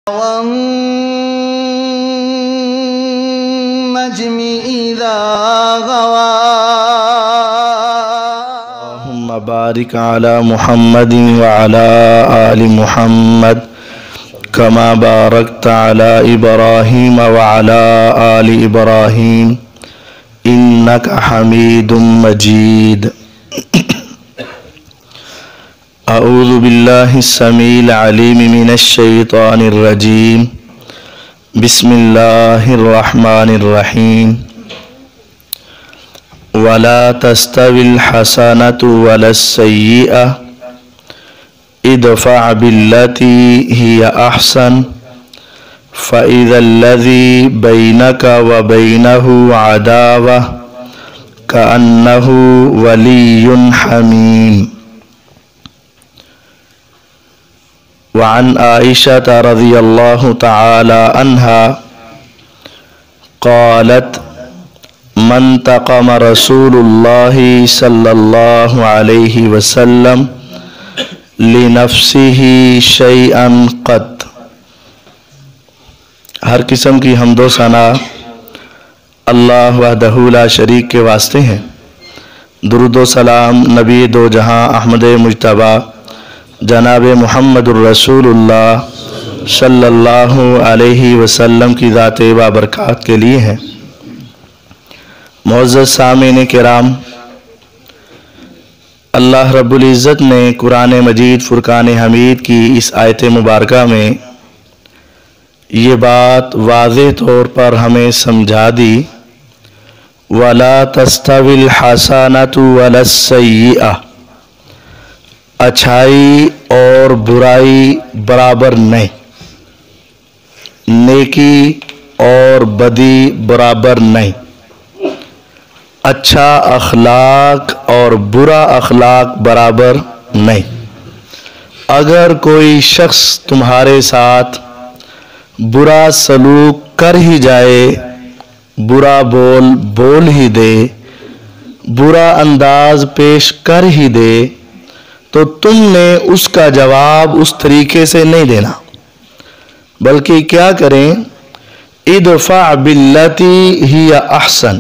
والنجم إذا غوى اللهم بارك على محمد وعلى آل محمد كما باركت على إبراهيم وعلى آل إبراهيم إنك حميد مجيد. أعوذ بالله السميع العليم من الشيطان الرجيم. بسم الله الرحمن الرحيم. ولا تستوي الحسنة ولا السيئة ادفع بالتي هي أحسن فإذا الذي بينك وبينه عداوة كأنه ولي حميم. وعن عائشة رضي الله تعالى عنها قالت من تقم رسول الله صلى الله عليه وسلم لنفسه شيئا قط. ہر قسم کی حمد و ثنا اللہ وحدہ لا شریک کے واسطے ہیں. درود و سلام نبی دو جہاں احمد مجتبی جناب محمد الرسول اللہ صلی اللہ علیہ وسلم کی ذات بابرکات کے لیے ہیں. معزز سامعین کرام، اللہ رب العزت نے قرآن مجید فرقان حمید کی اس آیت مبارکہ میں یہ بات واضح طور پر ہمیں سمجھا دی. وَلَا تَسْتَوِي الْحَسَنَةُ وَلَا السَّيِّئَةُ، اچھائی اور برائی برابر نہیں، نیکی اور بدی برابر نہیں، اچھا اخلاق اور برا اخلاق برابر نہیں. اگر کوئی شخص تمہارے ساتھ برا سلوک کر ہی جائے، برا بول ہی دے، برا انداز پیش کر ہی دے، تو تم نے اس کا جواب اس طریقے سے نہیں دینا، بلکہ کیا کریں؟ ادفع باللتی ہی احسن،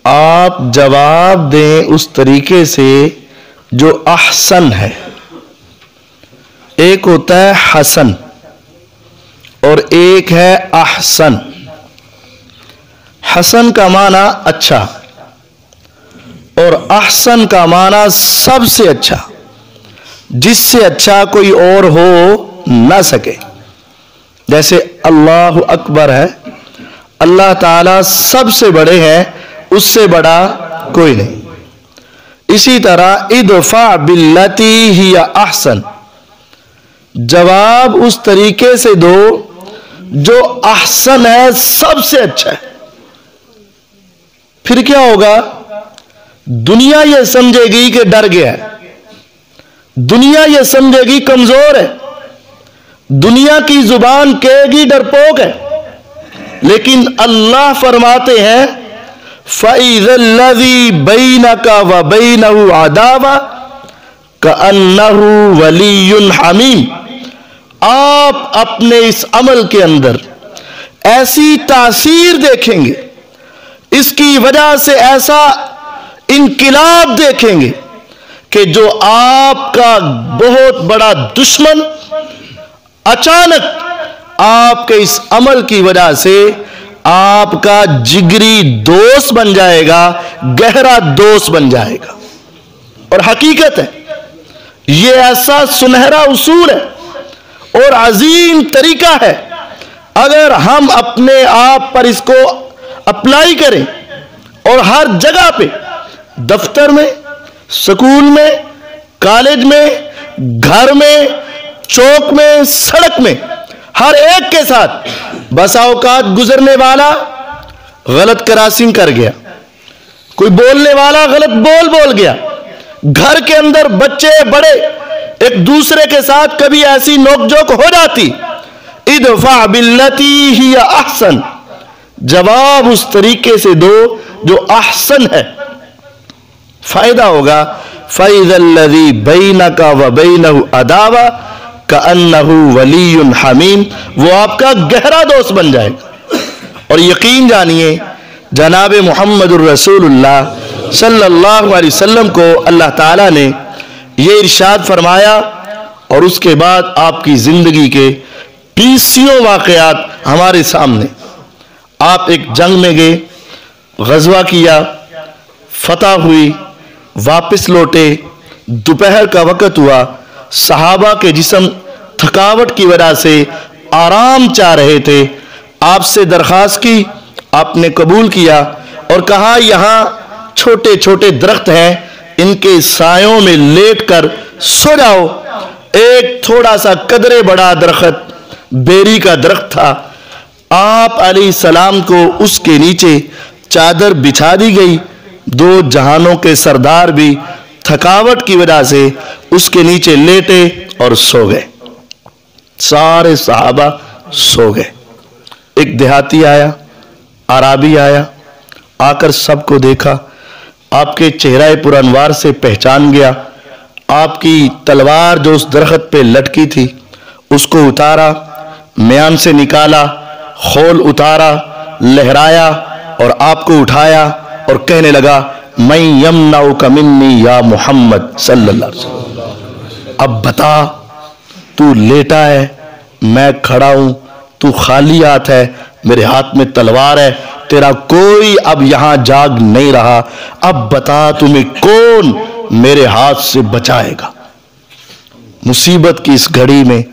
آپ جواب دیں اس طریقے سے جو احسن ہے. ایک ہوتا ہے حسن اور ایک ہے احسن. حسن کا معنی اچھا اور احسن کا معنی سب سے اچھا، جس سے اچھا کوئی اور ہو نہ سکے. جیسے اللہ اکبر ہے، اللہ تعالیٰ سب سے بڑے ہیں، اس سے بڑا کوئی نہیں. اسی طرح ادفع باللتی ہی احسن، جواب اس طریقے سے دو جو احسن ہے، سب سے اچھا ہے. پھر کیا ہوگا؟ دنیا یہ سمجھے گی کہ ڈر گیا ہے، دنیا یہ سمجھے گی کمزور ہے، دنیا کی زبان کہے گی ڈرپوک ہے، لیکن اللہ فرماتے ہیں فَإِذَا الَّذِي بَيْنَكَ وَبَيْنَهُ عَدَاوَةٌ كَأَنَّهُ وَلِيٌّ حَمِيمٌ. آپ اپنے اس عمل کے اندر ایسی تاثیر دیکھیں گے، اس کی وجہ سے ایسا انقلاب دیکھیں گے کہ جو آپ کا بہت بڑا دشمن اچانک آپ کے اس عمل کی وجہ سے آپ کا جگری دوست بن جائے گا، گہرا دوست بن جائے گا. اور حقیقت ہے، یہ ایسا سنہرا اصول ہے اور عظیم طریقہ ہے. اگر ہم اپنے آپ پر اس کو اپلائی کریں اور ہر جگہ پہ، دفتر میں، سکول میں، کالج میں، گھر میں، چوک میں، سڑک میں، ہر ایک کے ساتھ بسا اوقات گزرنے والا غلط کراسنگ کر گیا، کوئی بولنے والا غلط بول گیا، گھر کے اندر بچے بڑے ایک دوسرے کے ساتھ کبھی ایسی نوک جھوک ہو جاتی. ادفع باللتی ہی احسن، جواب اس طریقے سے دو جو احسن ہے. فائدہ ہوگا فَإِذَا الَّذِي بَيْنَكَ وَبَيْنَهُ عَدَاوَةٌ कअन्नहु वलियुन हमीम, वो आपका गहरा दोस्त बन जाएगा। और यकीन जानिए जनाब मुहम्मदुर रसूलुल्लाह सल्लल्लाहु अलैहि वसल्लम को अल्लाह ताला ने ये इरशाद फरमाया और उसके बाद आपकी ज़िंदगी के 20 वाक़यात हमारे सामने। आप एक जंग में गए, ग़ज़वा किया, फतह हुई, वापस लौटे, दोपहर का वक़्त हुआ, सहाबा के जिस्म थकावट की वजह से आराम चाह रहे थे, आपसे दरख्वास्त की, आपने कबूल किया और कहा यहाँ छोटे छोटे दरख्त हैं, इनके सायों में लेटकर सो जाओ। एक थोड़ा सा कदरे बड़ा दरख्त बेरी का दरख्त था, आप अलैहिस्सलाम को उसके नीचे चादर बिछा दी गई। दो जहानों के सरदार भी थकावट की वजह से उसके नीचे लेटे और सो गए। सारे सहाबा सो गए। एक देहाती आया, आराबी आया, आकर सबको देखा, आपके चेहरा पुरअनवार से पहचान गया। आपकी तलवार जो उस दरख्त पे लटकी थी उसको उतारा, म्यान से निकाला, खोल उतारा, लहराया और आपको उठाया और कहने लगा, मैं यमनाउका मिन्नी या मोहम्मद सल्लल्लाहु अलैहि वसल्लम। अब बता, तू लेटा है, मैं खड़ा हूं, तू खाली हाथ है, मेरे हाथ में तलवार है, तेरा कोई अब यहां जाग नहीं रहा। अब बता तुम्हें कौन मेरे हाथ से बचाएगा। मुसीबत की इस घड़ी में,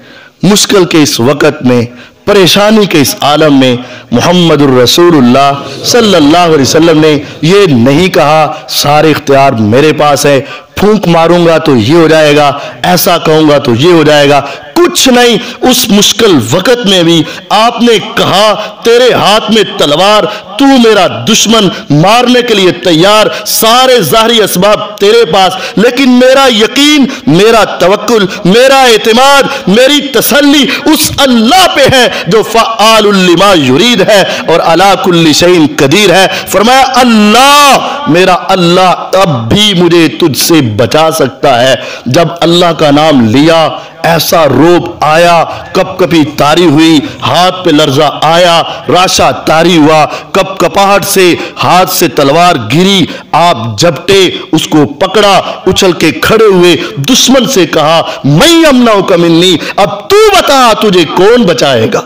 मुश्किल के इस वक़्त में, परेशानी के इस आलम में मुहम्मदुर रसूलुल्लाह सल्लल्लाहु अलैहि वसल्लम ने ये नहीं कहा सारे इख्तियार मेरे पास है, फूंक मारूंगा तो ये हो जाएगा, ऐसा कहूंगा तो ये हो जाएगा। कुछ नहीं, उस मुश्किल वक़्त में भी आपने कहा तेरे हाथ में तलवार, तू मेरा दुश्मन, मारने के लिए तैयार, सारे ज़ाहरी असबाब तेरे पास, लेकिन मेरा यकीन, मेरा तवक्कुल, मेरा एतमाद, मेरी तसल्ली उस अल्लाह पे है जो फ़आलुल लिमा युरीद है और अला कुल्ली शैइन कदीर है। फरमाया अल्लाह, मेरा अल्लाह अब भी मुझे तुझसे बचा सकता है। जब अल्लाह का नाम लिया ऐसा रोब आया, कपकपी तारी हुई, हाथ पे लर्जा आया, राशा तारी हुआ, कपकपाहट से हाथ से तलवार गिरी, आप झपटे, उसको पकड़ा, उछल के खड़े हुए, दुश्मन से कहा मैं यमनाउका मिन्नी, अब तू बता तुझे कौन बचाएगा।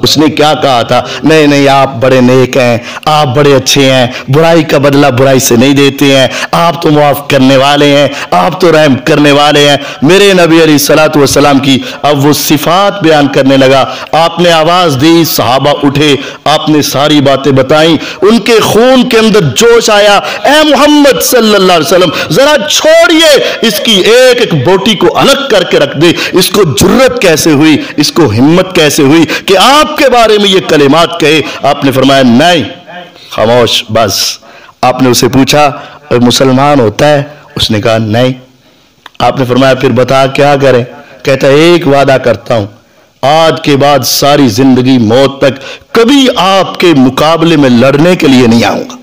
उसने क्या कहा था, नहीं नहीं आप बड़े नेक हैं, आप बड़े अच्छे हैं, बुराई का बदला बुराई से नहीं देते हैं, आप तो माफ करने वाले हैं, आप तो रहम करने वाले हैं। मेरे नबी अलैहिस्सलातु वस्सलाम की अब वो सिफात बयान करने लगा। आपने आवाज दी, सहाबा उठे, आपने सारी बातें बताई, उनके खून के अंदर जोश आया। ए मोहम्मद सल्लल्लाहु अलैहि वसल्लम, जरा छोड़िए, इसकी एक एक बोटी को अलग करके रख दे। इसको जुर्रत कैसे हुई, इसको हिम्मत कैसे हुई कि आपके बारे में ये कलिमात कहे। आपने फरमाया नहीं, खामोश बस। आपने उसे पूछा मुसलमान होता है, उसने कहा नहीं। आपने फरमाया फिर बता क्या करें। कहता एक वादा करता हूं, आज के बाद सारी जिंदगी मौत तक कभी आपके मुकाबले में लड़ने के लिए नहीं आऊंगा,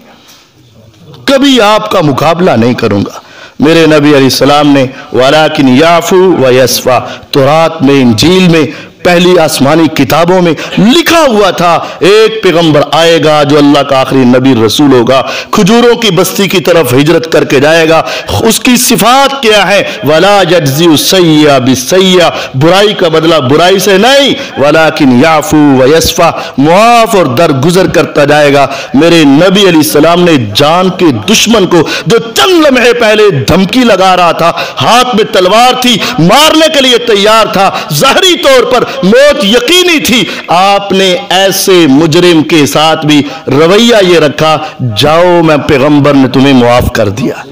कभी आपका मुकाबला नहीं करूंगा। मेरे नबी अलैहिस्सलाम ने वलाकिन याफू व यस्फा, तौरात में, इंजील में, पहली आसमानी किताबों में लिखा हुआ था एक पैगंबर आएगा जो अल्लाह का आखिरी नबी रसूल होगा, खजूरों की बस्ती की तरफ हिजरत करके जाएगा। उसकी सिफात क्या है, वला यज्ज़ी सय्या बिसय्या, बुराई का बदला बुराई से नहीं, वलाकिन याफू व यस्फा, मुआफ और दरगुजर करता जाएगा। मेरे नबी अलैहिस्सलाम ने जान के दुश्मन को जो चंद लम्हे पहले धमकी लगा रहा था, हाथ में तलवार थी, मारने के लिए तैयार था, ज़ाहरी तौर पर मौत यकीनी थी, आपने ऐसे मुजरिम के साथ भी रवैया ये रखा, जाओ मैं पैगंबर ने तुम्हें मुआफ कर दिया,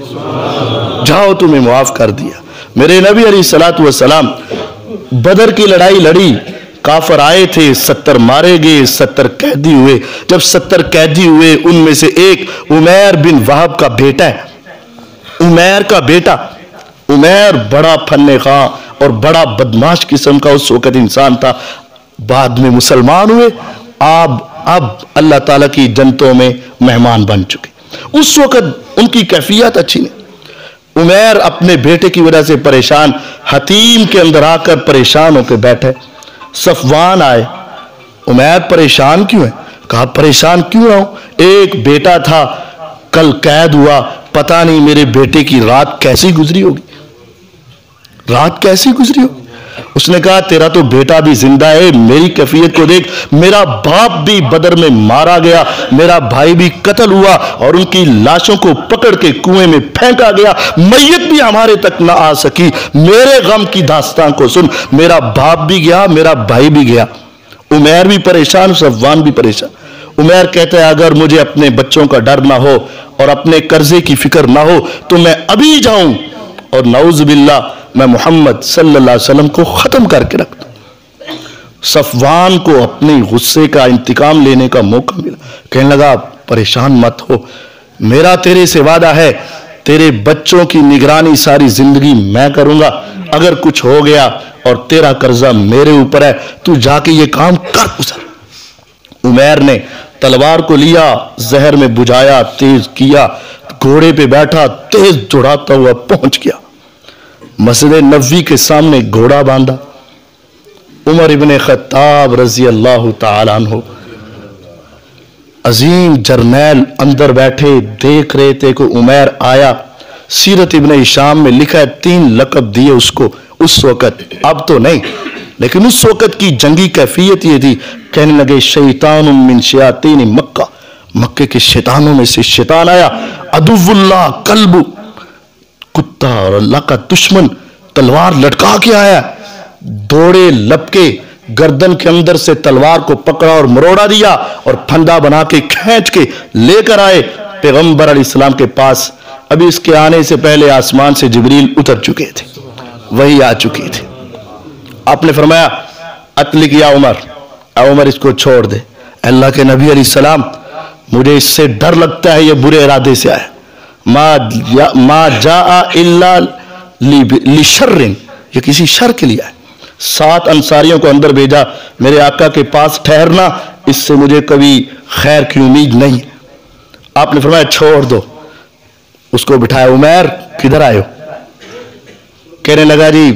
जाओ तुम्हें मुआफ कर दिया। मेरे नबी अलैहिस्सलातु वस्सलाम बदर की लड़ाई लड़ी, काफर आए थे, 70 मारे गए, 70 कैदी हुए। जब 70 कैदी हुए उनमें से एक उमैर बिन वहाब का बेटा है, उमैर का बेटा, उमैर बड़ा फन्ने खां और बड़ा बदमाश किस्म का उस वक़्त इंसान था, बाद में मुसलमान हुए, अब अल्लाह ताला की जन्नतों में मेहमान बन चुके। उस वक़्त उनकी कैफियत अच्छी नहीं। उमैर अपने बेटे की वजह से परेशान, हतीम के अंदर आकर परेशान होकर बैठे। सफवान आए, उमैर परेशान क्यों है? कहा परेशान क्यों रहा हूं, एक बेटा था, कल कैद हुआ, पता नहीं मेरे बेटे की रात कैसी गुजरी होगी, रात कैसी गुजरी होगी। उसने कहा तेरा तो बेटा भी जिंदा है, मेरी कैफियत को देख, मेरा बाप भी बदर में मारा गया, मेरा भाई भी कत्ल हुआ और उनकी लाशों को पकड़ के कुएं में फेंका गया, मैयत भी हमारे तक ना आ सकी। मेरे गम की दास्तान को सुन, मेरा बाप भी गया, मेरा भाई भी गया। उमैर भी परेशान, सफवान भी परेशान। उमैर कहता है अगर मुझे अपने बच्चों का डर ना हो और अपने कर्जे की फिक्र ना हो तो मैं अभी जाऊं और नाउज़ुबिल्लाह मैं मोहम्मद सल्लल्लाहु अलैहि वसल्लम को खत्म करके रख दूं। सफवान को अपने गुस्से का इंतकाम लेने का मौका मिला। कहने लगा परेशान मत हो, मेरा तेरे से वादा है, तेरे बच्चों की निगरानी सारी जिंदगी मैं करूंगा। अगर कुछ हो गया और तेरा कर्जा मेरे ऊपर है, तू जाके ये काम कर गुजर। उमैर ने तलवार को लिया, जहर में बुझाया, तेज किया, घोड़े पे बैठा, तेज दौड़ाता हुआ पहुंच गया मस्जिद नबवी के सामने, घोड़ा बांधा। उमर इब्ने खत्ताब रजी अल्लाह तआला अन्हु अजीम जर्नैल अंदर बैठे देख रहे थे कि उमैर आया। सीरत इब्ने हिशाम में लिखा है 3 लक़ब दिए उसको उस वक़्त, अब तो नहीं, लेकिन उस वक़्त की जंगी कैफियत ये थी। कहने लगे शैतान मिन शयातीन मक्का, मक्के के शैतानों में से शैतान आया। अदुव्वुल्लाह कल्बु, कुत्ता और अल्लाह का दुश्मन, तलवार लटका के आया, दौड़े लपके, गर्दन के अंदर से तलवार को पकड़ा और मरोड़ा दिया और फंदा बना के खींच के लेकर आए पैगंबर अलैहिस्सलाम के पास। अभी इसके आने से पहले आसमान से जिब्रील उतर चुके थे, वही आ चुकी थी। आपने फरमाया अतलिक या उमर, उमर इसको छोड़ दे। अल्लाह के नबी अलैहिस्सलाम मुझे इससे डर लगता है, ये बुरे इरादे से आया। मा जाआ इल्ला लिशर्रिन, ये किसी शर के लिए आया। 7 अंसारियों को अंदर भेजा, मेरे आका के पास ठहरना, इससे मुझे कभी खैर की उम्मीद नहीं। आपने फरमाया छोड़ दो, उसको बिठाया। उमैर किधर आए हो? कहने लगा जी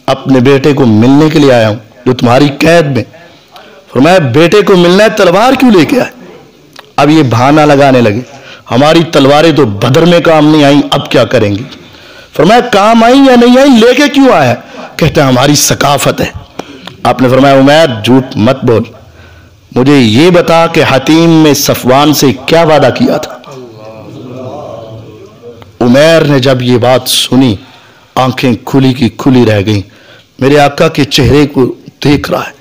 अपने बेटे को मिलने के लिए आया हूं जो तुम्हारी कैद में। फरमाया बेटे को मिलना है, तलवार क्यों लेके आए? अब ये बहाना लगाने लगे, हमारी तलवारें तो बदर में काम नहीं आई, अब क्या करेंगे? फरमाया काम आई या नहीं आई, लेके क्यों आया? कहते हैं हमारी सकाफत है। आपने फरमाया उमैर झूठ मत बोल, मुझे ये बता कि हतीम में सफवान से क्या वादा किया था? उमैर ने जब ये बात सुनी, आंखें खुली की खुली रह गईं। मेरे आका के चेहरे को देख रहा है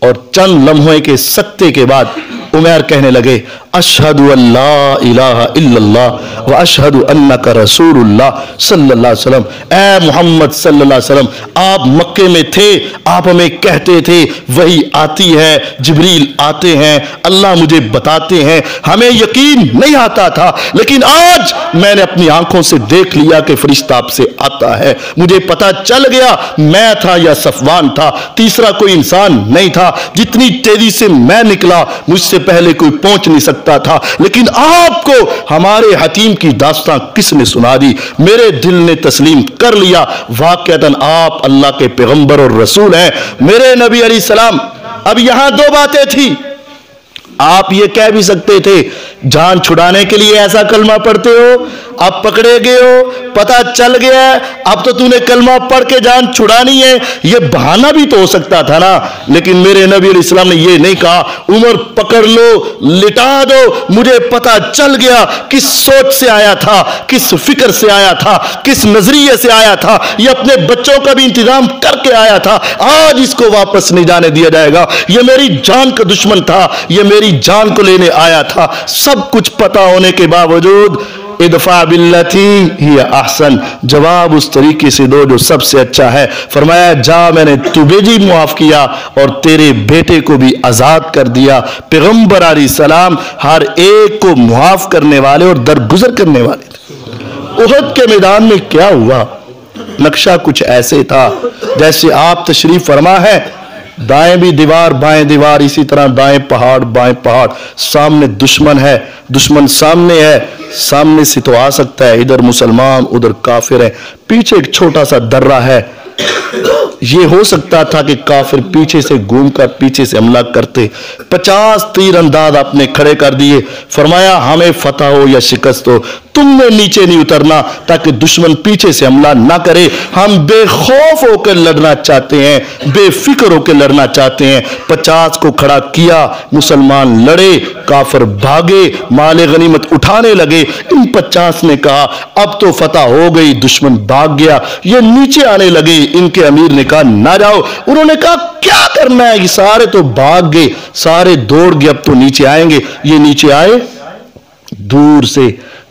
और चंद लम्हों के सकते के बाद उमैर कहने लगे अशहदु अल्ला इलाहा इल्लल्लाह व अशहदु अन्नका रसूलुल्लाह सल्लल्लाहु अलैहि वसल्लम। ऐ मोहम्मद सल्लल्लाहु अलैहि वसल्लम, आप मक्के में थे, आप हमें कहते थे वही आती है, जिब्रील आते हैं, अल्लाह मुझे बताते हैं, हमें यकीन नहीं आता था, लेकिन आज मैंने अपनी आंखों से देख लिया कि फरिश्ता आपसे आता है। मुझे पता चल गया मैं था या सफवान था, तीसरा कोई इंसान नहीं था। जितनी तेजी से मैं निकला मुझसे पहले कोई पहुंच नहीं सकता था, लेकिन आपको हमारे हतीम की दास्तां किसने सुना दी? मेरे दिल ने तस्लीम कर लिया, वाकईतन आप अल्लाह के पैगंबर और रसूल हैं, मेरे नबी अलैहिस्सलाम। अब यहां 2 बातें थी। आप ये कह भी सकते थे जान छुड़ाने के लिए ऐसा कलमा पढ़ते हो, अब पकड़े गए हो, पता चल गया है, अब तो तूने कलमा पढ़ के जान छुड़ानी है, ये बहाना भी तो हो सकता था ना। लेकिन मेरे नबी अलैहिस्सलाम ने ये नहीं कहा उमर पकड़ लो, लिटा दो, मुझे पता चल गया किस सोच से आया था, किस फिक्र से आया था, किस नजरिए से आया था, ये अपने बच्चों का भी इंतजाम करके आया था, आज इसको वापस नहीं जाने दिया जाएगा, ये मेरी जान का दुश्मन था, ये मेरी जान को लेने आया था। सब कुछ पता होने के बावजूद इदफा बिल्लती हिय अहसन, जवाब उस तरीके से दो जो सबसे अच्छा है। फरमाया जा मैंने तुझे भी मुआफ किया और तेरे बेटे को भी आजाद कर दिया। पैगंबर अलैहिस्सलाम हर एक को मुआफ करने वाले और दरगुजर करने वाले थे। उहद के मैदान में क्या हुआ? नक्शा कुछ ऐसे था जैसे आप तशरीफ फरमा है, दाएं भी दीवार बाएं दीवार, इसी तरह दाएं पहाड़ बाएं पहाड़, सामने दुश्मन है, दुश्मन सामने है, सामने से तो आ सकता है, इधर मुसलमान उधर काफिर है, पीछे एक छोटा सा दर्रा है। ये हो सकता था कि काफिर पीछे से घूमकर पीछे से हमला करते। 50 तीर अंदाज आपने खड़े कर दिए। फरमाया हमें फतह हो या शिकस्त हो, तुमने नीचे नहीं उतरना ताकि दुश्मन पीछे से हमला ना करे। हम बेखौफ होकर लड़ना चाहते हैं, बेफिक्र होकर लड़ना चाहते हैं। 50 को खड़ा किया, मुसलमान लड़े, काफिर भागे, माले गनीमत उठाने लगे। इन 50 ने कहा अब तो फतह हो गई, दुश्मन भाग गया। ये नीचे आने लगे, इनके अमीर ने कहा ना जाओ। उन्होंने कहा क्या करना है, ये सारे तो भाग गए, सारे दौड़ गए, अब तो नीचे आएंगे। ये नीचे आए, दूर से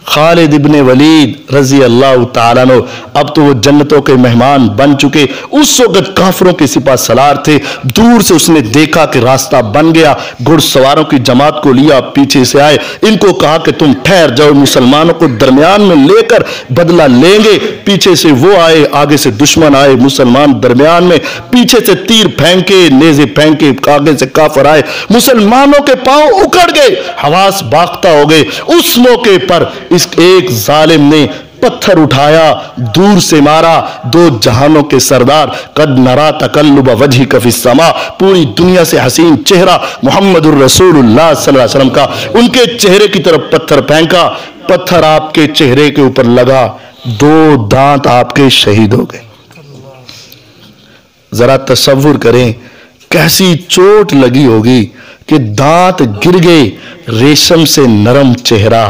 खालिद इब्ने वलीद रजी अल्लाह ताला अन्हु, अब तो वो जन्नतों के मेहमान बन चुके। उस वक्त काफिरों के सिपा सलार थे। दूर से उसने देखा कि रास्ता बन गया, घुड़सवारों की जमात को लिया, पीछे से आए। इनको कहा कि तुम ठहर जाओ, मुसलमानों को दरमियान में लेकर बदला लेंगे। पीछे से वो आए, आगे से दुश्मन आए, मुसलमान दरमियान में, पीछे से तीर फेंके, नेज़े फेंके, आगे से काफिर आए। मुसलमानों के पांव उखड़ गए, हवास बाख्ता हो गए। उस मौके पर इस एक जालिम ने पत्थर उठाया, दूर से मारा। दो जहानों के सरदार, कद नरा तकल्लुब वजहिक फिस्समा, पूरी दुनिया से हसीन चेहरा मोहम्मदुर रसूलुल्लाह सल्लल्लाहु अलैहि वसल्लम का, उनके चेहरे की तरफ पत्थर फेंका। पत्थर आपके चेहरे के ऊपर लगा, 2 दांत आपके शहीद हो गए। जरा तसव्वुर करें कैसी चोट लगी होगी कि दांत गिर गए, रेशम से नरम चेहरा,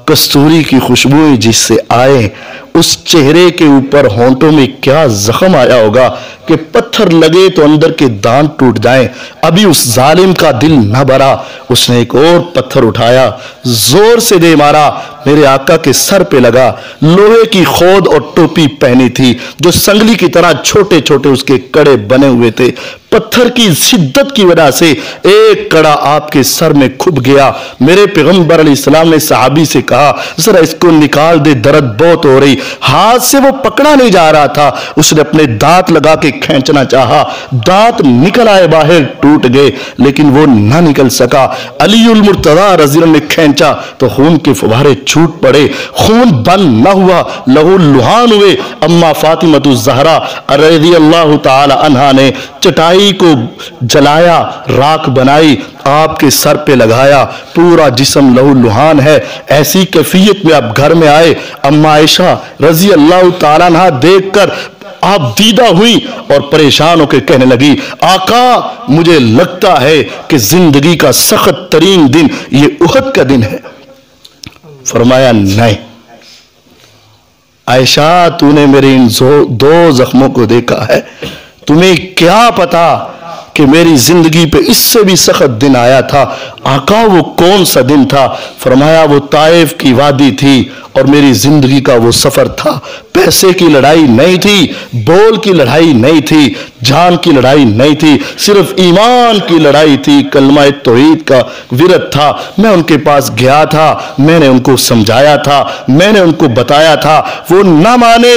कस्तूरी की खुशबू जिससे आए, उस चेहरे के ऊपर होंठों में क्या जख्म आया होगा कि पत्थर लगे तो अंदर के दांत टूट जाएं। अभी उस जालिम का दिल न भरा, उसने एक और पत्थर उठाया, जोर से दे मारा, मेरे आका के सर पे लगा। लोहे की खोद और टोपी पहनी थी जो संगली की तरह छोटे छोटे उसके कड़े बने हुए थे। पत्थर की शिद्दत की वजह से एक कड़ा आपके सर में खुप गया। मेरे पैगंबर अलैहिस्सलाम ने सहाबी से कहा जरा इसको निकाल दे, दर्द बहुत हो रही। हाथ से वो पकड़ा नहीं जा रहा था, उसने अपने दांत लगा के खींचना चाहा, दांत निकल आए बाहर, टूट गए, लेकिन वो ना निकल सका। अलीउल मुर्तजा रज़ी अल्लाह ने खींचा तो खून के फुहारे छूट पड़े, खून बंद न हुआ, लहू लुहान हुए। अम्मा फातिमा ज़हरा रज़ी अल्लाह ताला अन्हा ने चटाई को जलाया, राख बनाई, आपके सर पे लगाया, पूरा जिस्म लहू लुहान है। ऐसी कैफियत में आप घर में आए। अम्मा आयशा रजी अल्लाह ताला अन्हा देखकर आप दीदा हुई और परेशान होकर कहने लगी आका मुझे लगता है कि जिंदगी का सख्त तरीन दिन ये उहद का दिन है। फरमाया नहीं आयशा, तूने मेरे इन 2 जख्मों को देखा है, तुम्हें क्या पता कि मेरी जिंदगी पे इससे भी सख्त दिन आया था। आका वो कौन सा दिन था? फरमाया वो ताइफ की वादी थी और मेरी जिंदगी का वो सफर था। पैसे की लड़ाई नहीं थी, बोल की लड़ाई नहीं थी, जान की लड़ाई नहीं थी, सिर्फ ईमान की लड़ाई थी, कलमा तौहीद का विरद था। मैं उनके पास गया था, मैंने उनको समझाया था, मैंने उनको बताया था, वो ना माने।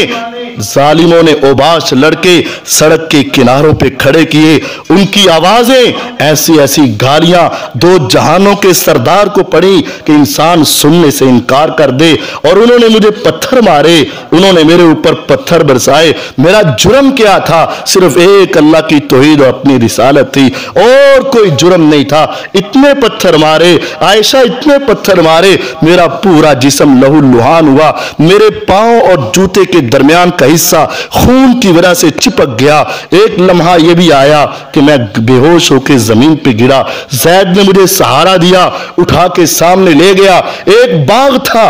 जालिमों ने ओबाश लड़के सड़क के किनारों पे खड़े किए, उनकी आवाजें ऐसी ऐसी गालियां 2 जहानों के सरदार को पड़ी कि इंसान सुनने से इनकार कर दे। और उन्होंने मुझे पत्थर मारे, उन्होंने मेरे ऊपर पत्थर बरसाए। मेरा जुर्म क्या था? सिर्फ एक अल्लाह की तौहीद और अपनी रिसालत थी, और कोई जुर्म नहीं था। इतने पत्थर मारे आयशा, इतने पत्थर मारे, मेरा पूरा जिस्म लहू लुहान हुआ। मेरे पांव और जूते के दरमियान का हिस्सा खून की वजह से चिपक गया। एक लम्हा यह भी आया कि मैं बेहोश होकर जमीन पे गिरा। जैद ने मुझे सहारा दिया, उठा के सामने ले गया। एक बाग था,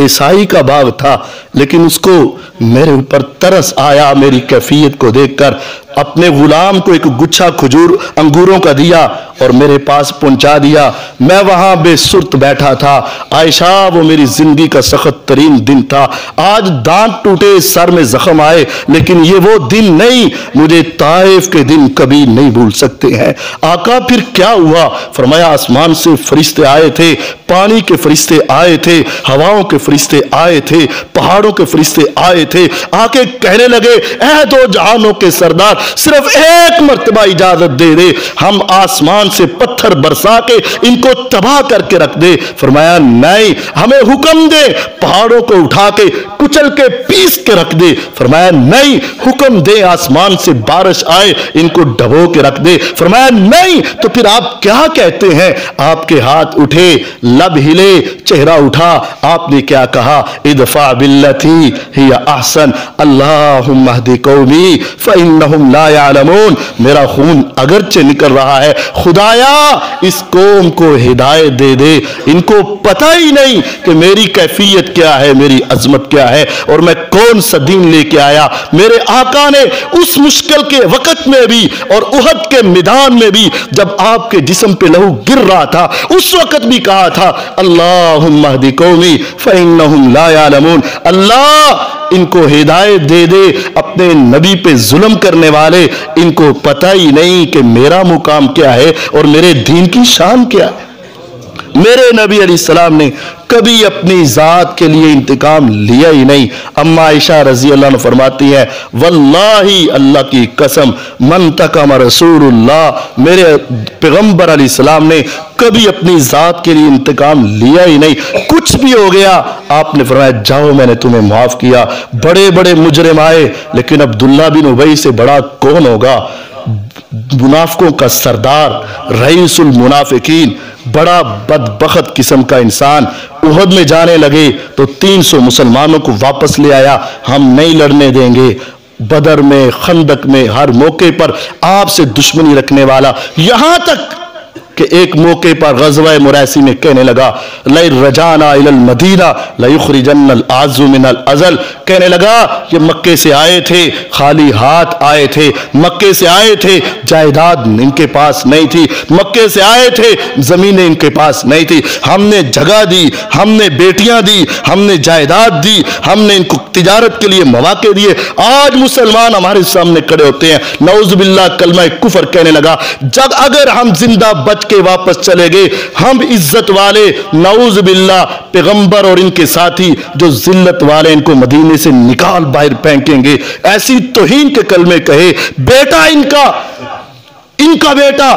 ईसाई का बाग था, लेकिन उसको मेरे ऊपर तरस आया मेरी कैफियत को देखकर। अपने गुलाम को एक गुच्छा खजूर अंगूरों का दिया और मेरे पास पहुंचा दिया। मैं वहां बेसुर्त बैठा था। आयशा वो मेरी जिंदगी का सख्त तरीन दिन था। आज दांत टूटे, सर में जख्म आए, लेकिन ये वो दिन नहीं, मुझे ताइफ के दिन कभी नहीं भूल सकते हैं। आका फिर क्या हुआ? फरमाया आसमान से फरिश्ते आए थे, पानी के फरिश्ते आए थे, हवाओं के फरिश्ते आए थे, पहाड़ों के फरिश्ते आए थे, आके कहने लगे ऐ दो जहानों के सरदार, सिर्फ एक मर्तबा इजाजत दे दे, हम आसमान से पत्थर बरसा के इनको तबाह करके रख दे। फरमाया नहीं, हमें हुक्म दे पहाड़ों को उठा के कुचल के पीस के रख दे। फरमाया नहीं, हुक्म दे आसमान से बारिश आए इनको डबो के रख दे। फरमाया नहीं, तो फिर आप क्या कहते हैं? आपके हाथ उठे, लब हिले, चेहरा उठा, आपने क्या कहा? इदफा बिल्लती हिया अहसन अल्लाहुम्मा हदी कौमी फइन्नहुम ला यअलमून। मेरा खून अगरचे निकल रहा है, खुदाया इस कौम को हिदायत दे दे, इनको पता ही नहीं कि मेरी कैफियत क्या है, मेरी अजमत क्या है और मैं कौन सा दीन लेके आया। मेरे आका ने उस मुश्किल के वक्त में भी और उहद के मैदान में भी जब आपके जिस्म पे लहू गिर रहा था उस वक्त भी कहा था अल्लाहुम्मा हदी कौमी फइन्नहुम ला यअलमून। अल्लाह इनको हिदायत दे दे, अपने नबी पे जुल्म करने वाले इनको पता ही नहीं कि मेरा मुकाम क्या है और मेरे दीन की शान क्या है। मेरे नबी अलैहिस्सलाम ने कभी अपनी जात के लिए इंतकाम लिया ही नहीं। अम्मा आयशा रजी अल्लाह अन्हा फरमाती है वल्लाही अल्लाह की कसम मन तकम रसूलुल्लाह, मेरे पैगंबर अलैहिस्सलाम ने कभी अपनी जात के लिए इंतकाम लिया ही नहीं। कुछ भी हो गया आपने फरमाया जाओ मैंने तुम्हें माफ किया। बड़े बड़े मुजरिम आए लेकिन अब्दुल्ला बिन उबई से बड़ा कौन होगा? मुनाफिकों का सरदार, रईसुल मुनाफिकीन, बड़ा बदबख्त किस्म का इंसान। उहद में जाने लगे तो 300 मुसलमानों को वापस ले आया, हम नहीं लड़ने देंगे। बदर में, खंदक में, हर मौके पर आपसे दुश्मनी रखने वाला, यहां तक कि एक मौके पर ग़ज़वा मुरैसी में कहने लगा लै रजाना इलल मदीना लयुखरिजन्नल आज़्ज़ु मिनल अज़ल। कहने लगा ये मक्के से आए थे, खाली हाथ आए थे, मक्के से आए थे, जायदाद इनके पास नहीं थी, मक्के से आए थे, जमीनें इनके पास नहीं थी। हमने जगह दी, हमने बेटियां दी, हमने जायदाद दी, हमने इनको तिजारत के लिए मौके दिए। आज मुसलमान हमारे सामने खड़े होते हैं, नऊज़ बिल्लाह कलमा कुफर कहने लगा। जब अगर हम जिंदा बच के वापस चले गए, हम इज्जत वाले नऊज़ बिल्लाह पैगंबर और इनके साथी जो जिल्लत वाले इनको मदीने से निकाल बाहर फेंकेंगे। ऐसी तौहीन के कलमे कहे। बेटा इनका बेटा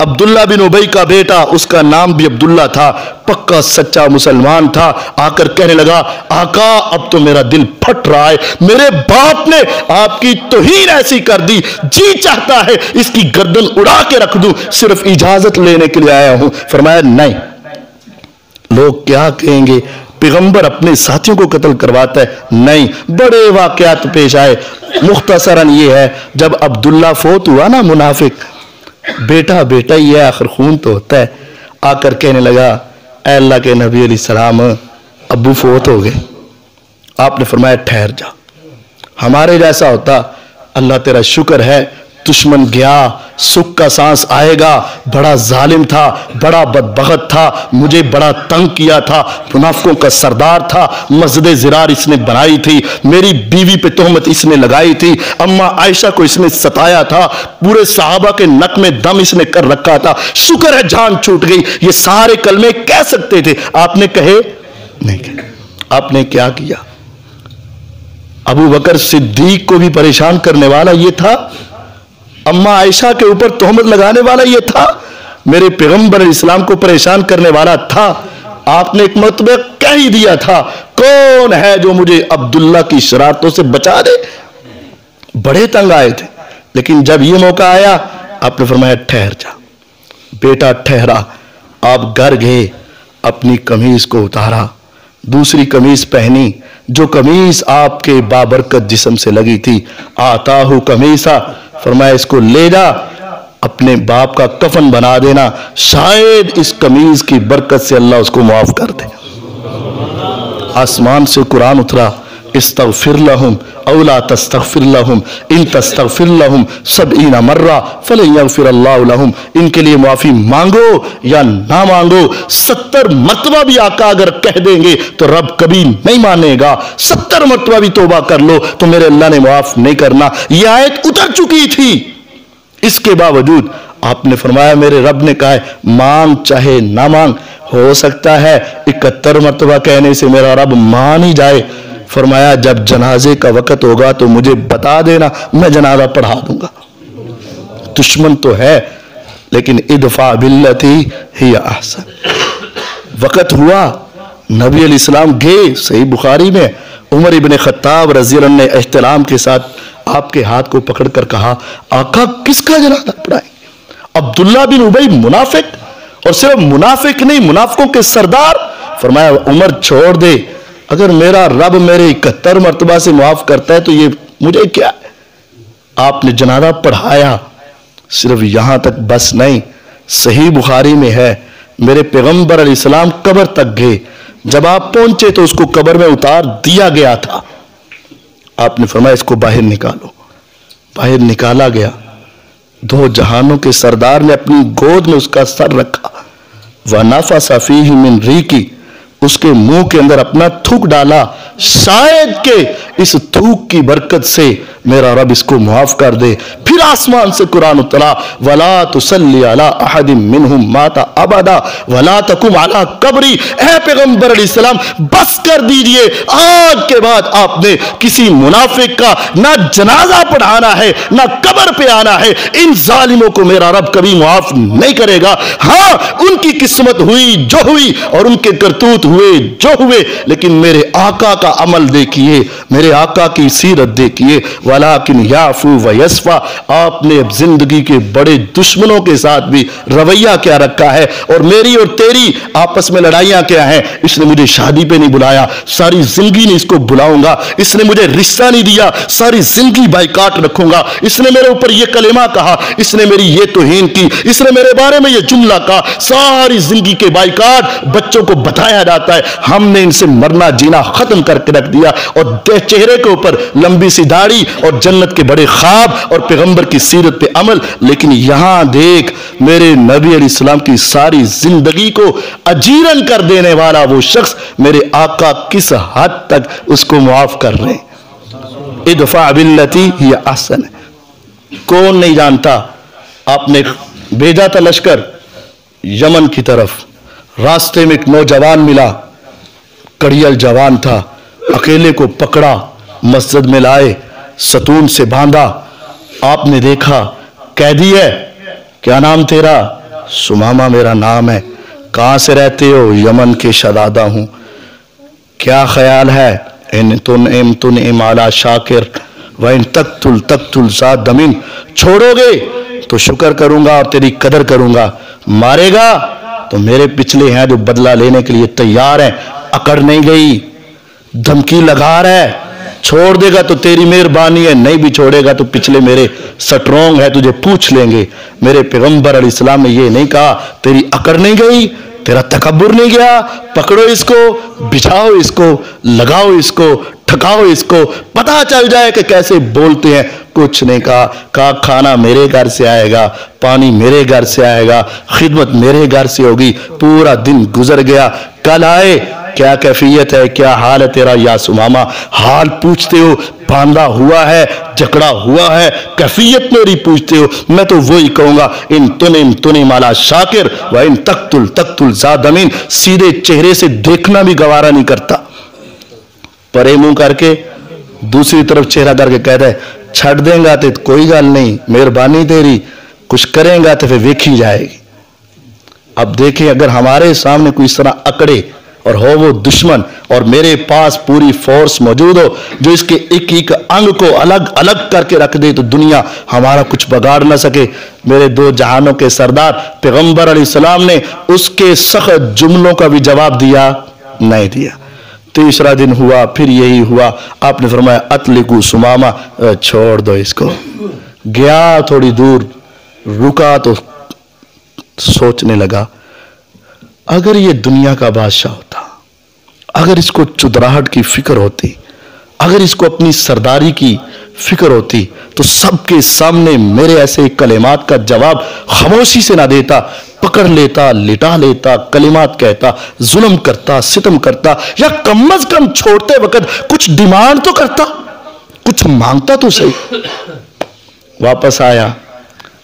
अब्दुल्ला बिन उबई का बेटा, उसका नाम भी अब्दुल्ला था, पक्का सच्चा मुसलमान था। आकर कहने लगा आका अब तो मेरा दिल फट रहा है, मेरे बाप ने आपकी तौहीन ऐसी कर दी, जी चाहता है इसकी गर्दन उड़ा के रख दूं, सिर्फ इजाजत लेने के लिए आया हूं। फरमाया नहीं, लोग क्या कहेंगे, पैगंबर अपने साथियों को कत्ल करवाता है। नहीं, बड़े वाकयात पेश आए। मुख्तसरन ये है जब अब्दुल्ला फोत हुआ ना, मुनाफिक बेटा बेटा ही है, आखिर खून तो होता है। आकर कहने लगा ऐ अल्लाह के नबी अलैहिस्सलाम अब्बू फोत हो गए। आपने फरमाया ठहर जा, हमारे जैसा होता अल्लाह तेरा शुक्र है, दुश्मन गया, सुख का सांस आएगा। बड़ा जालिम था, बड़ा बदबख्त था, मुझे बड़ा तंग किया था, मुनाफिकों का सरदार था, मस्जिद ज़िरार इसने बनाई थी, मेरी बीवी पे तोहमत इसने लगाई थी, अम्मा आयशा को इसने सताया था, पूरे सहाबा के नक में दम इसने कर रखा था। शुक्र है जान छूट गई। ये सारे कलमे कह सकते थे, आपने कहे नहीं कहे। आपने क्या किया? अबू बकर सिद्दीक को भी परेशान करने वाला ये था, अम्मा आयशा के ऊपर तोहमत लगाने वाला ये था, मेरे पैगंबर इस्लाम को परेशान करने वाला था। आपने एक मरतबा कह ही दिया था कौन है जो मुझे अब्दुल्ला की शरारतों से बचा दे। बड़े तंग आए थे, लेकिन जब ये मौका आया आपने फरमाया ठहर जा। बेटा ठहरा। आप घर गए, अपनी कमीज को उतारा, दूसरी कमीज पहनी, जो कमीज आपके बाबरकत जिस्म से लगी थी। आताहु कमीसा, फरमाया इसको ले जा, अपने बाप का कफन बना देना, शायद इस कमीज की बरकत से अल्लाह उसको माफ कर दे। आसमान से कुरान उतरा, इस्तगफिर लहुम औ ला तस्तगफिर लहुम इन तस्तगफिर लहुम सबईना मर्रा फलन यगफिर अल्लाहु लहुम। इनके लिए माफी मांगो या ना मांगो, 70 मरतबा भी आका अगर कह देंगे तो रब कभी नहीं मानेगा। 70 मरतबा भी तौबा कर लो तो मेरे अल्लाह ने माफ नहीं करना। यह आयत उतर चुकी थी, इसके बावजूद आपने फरमाया मेरे रब ने कहा है मांग चाहे ना मांग, हो सकता है 71 मरतबा कहने से मेरा रब मान ही जाए। फरमाया जब जनाजे का वक़्त होगा तो मुझे बता देना, मैं जनाजा पढ़ा दूंगा। दुश्मन तो है लेकिन इदफा बिल्लती हिया अहसन। वक़्त हुआ, नबी अलैहिस्सलाम गए। सही बुखारी में उमर इब्न खत्ताब रज़ी अल्लाह ने एहतराम के साथ आपके हाथ को पकड़कर कहा, आका किसका जनाजा पढ़ाएं? अब्दुल्ला बिन उबई मुनाफिक, और सिर्फ मुनाफिक नहीं, मुनाफिकों के सरदार। फरमाया उमर छोड़ दे, अगर मेरा रब मेरे 71 मरतबा से माफ करता है तो ये मुझे क्या है। आपने जनाजा पढ़ाया। सिर्फ यहां तक बस नहीं, सही बुखारी में है मेरे पैगंबर अलैहिस्सलाम कब्र तक गए। जब आप पहुंचे तो उसको कब्र में उतार दिया गया था। आपने फरमाया इसको बाहर निकालो। बाहर निकाला गया। दो जहानों के सरदार ने अपनी गोद में उसका सर रखा। वनफ़सा फ़ीही मिन रीकी, उसके मुंह के अंदर अपना थूक डाला, शायद के इस थूक की बरकत से मेरा रब इसको मुआफ कर दे। फिर आसमान से कुरान उतरा, वला तुसल्ली अला अहदिम मिनहुम माता अबदा वला तकुम अला कब्री। ऐ पैगंबर अलैहिस्सलाम बस कर दीजिए, आज के बाद आपने किसी मुनाफिक का ना जनाजा पढ़ाना है ना कब्र पे आना है। इन जालिमों को मेरा रब कभी मुआफ नहीं करेगा। हाँ, उनकी किस्मत हुई जो हुई और उनके करतूत हुए जो हुए, लेकिन मेरे आका का अमल देखिए, मेरे आका की सीरत देखिए। वलाकिन याफू व यस्फा, आपने अब जिंदगी के बड़े दुश्मनों के साथ भी रवैया क्या रखा है। और मेरी और तेरी आपस में लड़ाइयां क्या हैं। इसने मुझे शादी पे नहीं बुलाया, सारी जिंदगी नहीं इसको बुलाऊंगा। इसने मुझे रिश्ता नहीं दिया, सारी जिंदगी बाइकाट रखूंगा। इसने मेरे ऊपर ये कलेमा कहा, इसने मेरी ये तौहीन की, इसने मेरे बारे में ये जुमला कहा, सारी जिंदगी के बाइकाट बच्चों को बताया जाता है। हमने इनसे मरना जीना खत्म करके रख दिया और चेहरे के ऊपर लंबी सी दाढ़ी और जन्नत के बड़े ख्वाब और पैगंबर की सीरत पे अमल। लेकिन यहां देख, मेरे नबी अलैहिस्सलाम की सारी जिंदगी को अजीरन कर देने वाला वो शख्स मेरे आका किस हद तक उसको मुआफ कर रहे। इदफा बिल्लती हिया अहसन। कौन नहीं जानता, आपने भेजा था लश्कर यमन की तरफ, रास्ते में एक नौजवान मिला, कड़ियल जवान था, अकेले को पकड़ा, मस्जिद में लाए, सतून से बांधा। आपने देखा कैदी है, क्या नाम तेरा? सुमामा मेरा नाम है। कहां से रहते हो? यमन के शदादा हूं। क्या ख्याल है? इन तुन इमाला शाकिर व इन तक्तुल सा दमिन, छोड़ोगे तो शुक्र करूंगा और तेरी कदर करूंगा, मारेगा तो मेरे पिछले हैं जो बदला लेने के लिए तैयार हैं। अकड़ नहीं गई, धमकी लगा रहा है, छोड़ देगा तो तेरी मेहरबानी है, नहीं भी छोड़ेगा तो पिछले मेरे स्ट्रॉन्ग है, तुझे पूछ लेंगे। मेरे पैगंबर अलैहिस्सलाम ने ये नहीं कहा तेरी अकड़ नहीं गई, तेरा तकब्बुर नहीं गया, पकड़ो इसको, बिछाओ इसको, लगाओ इसको, ठकाओ इसको, पता चल जाए कि कैसे बोलते हैं। कुछ नहीं कहा खाना मेरे घर से आएगा, पानी मेरे घर से आएगा, खिदमत मेरे घर से होगी। पूरा दिन गुजर गया। कल आए, क्या कैफियत है, क्या हाल है तेरा या सुमामा? हाल पूछते हो, बांधा हुआ है, जकड़ा हुआ है, कैफियत मेरी पूछते हो। मैं तो वही कहूंगा, इन तुनिम माला शाकिर व इन तक्तुल ज़ादमीन। सीधे चेहरे से देखना भी गवारा नहीं करता, परे मुंह करके दूसरी तरफ चेहरा करके कहता है छड़ देंगा तो कोई गल नहीं, मेहरबानी तेरी, कुछ करेंगा तो फिर वेखी जाएगी। अब देखें, अगर हमारे सामने कोई इस तरह अकड़े और हो वो दुश्मन, और मेरे पास पूरी फोर्स मौजूद हो जो इसके एक एक अंग को अलग अलग करके रख दे, तो दुनिया हमारा कुछ बिगाड़ ना सके। मेरे दो जहानों के सरदार पैगंबर अलैहिस्सलाम ने उसके सख्त जुमलों का भी जवाब दिया नहीं दिया। तीसरा दिन हुआ, फिर यही हुआ। आपने फरमाया अतलिकू सुमामा, छोड़ दो इसको। गया थोड़ी दूर, रुका तो सोचने लगा, अगर ये दुनिया का बादशाह होता, अगर इसको चुदराहट की फिक्र होती, अगर इसको अपनी सरदारी की फिक्र होती, तो सबके सामने मेरे ऐसे कलिमात का जवाब खामोशी से ना देता, पकड़ लेता, लिटा लेता, कलिमात कहता, जुल्म करता, सितम करता, या कम अज कम छोड़ते वक्त कुछ डिमांड तो करता, कुछ मांगता तो सही। वापस आया,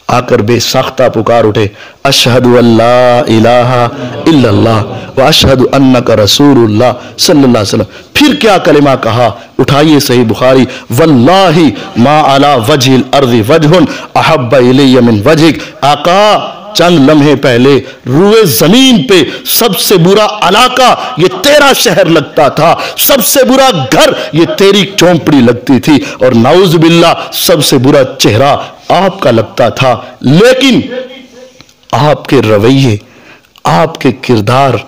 आकर बेसाख्ता पुकार उठे, अशहदु अल्ला इलाहा इल्लल्लाह व अशहदु अन्नका रसूलुल्लाह सल्लल्लाहु अलैहि वसल्लम। फिर क्या कलिमा कहा, उठाइए सही बुखारी, वल्लाहि मा अला वजहिल अर्ज़ि वजहुन अहब्बा इलैया मिन वजहिक। आका, चंद लम्हे पहले रुए जमीन पे सबसे बुरा इलाका ये तेरा शहर लगता था, सबसे बुरा घर ये तेरी चौंपड़ी लगती थी, और नाउज़ बिल्लाह सबसे बुरा चेहरा आपका लगता था। लेकिन आपके रवैये, आपके किरदार,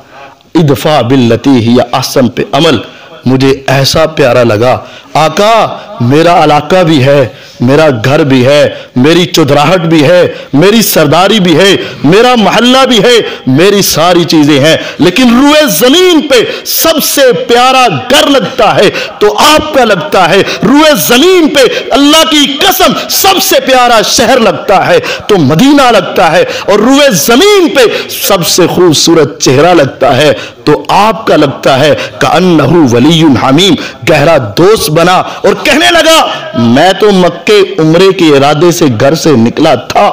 इदफा बिल्लती हिया अहसन पे अमल मुझे ऐसा प्यारा लगा। आका, मेरा इलाका भी है, मेरा घर भी है, मेरी चुदराहट भी है, मेरी सरदारी भी है, मेरा मोहल्ला भी है, मेरी सारी चीजें हैं, लेकिन रुए जमीन पे सबसे प्यारा घर लगता है तो आपका लगता है। रुए जमीन पे अल्लाह की कसम सबसे प्यारा शहर लगता है तो मदीना लगता है, और रुए जमीन पे सबसे खूबसूरत चेहरा लगता है तो आपका लगता है। कअन्नहु वलियुन हमीम, गहरा दोस्त बना और कहने लगा, मैं तो मक्के उम्रे के इरादे से घर से निकला था,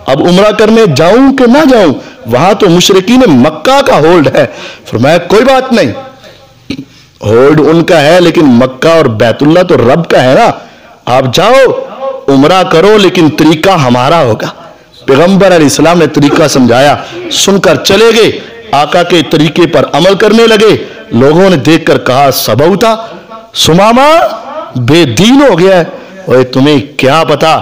अब उम्रा करने जाऊं कि ना जाऊं, वहां तो मुशरिकीन मक्का का होल्ड है। फरमाया कोई बात नहीं, होल्ड उनका है लेकिन मक्का और बैतुल्ला तो रब का है ना, आप जाओ उम्रा करो, लेकिन तरीका हमारा होगा। पैगंबर अलैहिस्सलाम ने तरीका समझाया, सुनकर चले गए, आका के तरीके पर अमल करने लगे। लोगों ने देखकर कहा, सबौता, सुमामा बेदीन हो गया है। ओए तुम्हें क्या पता,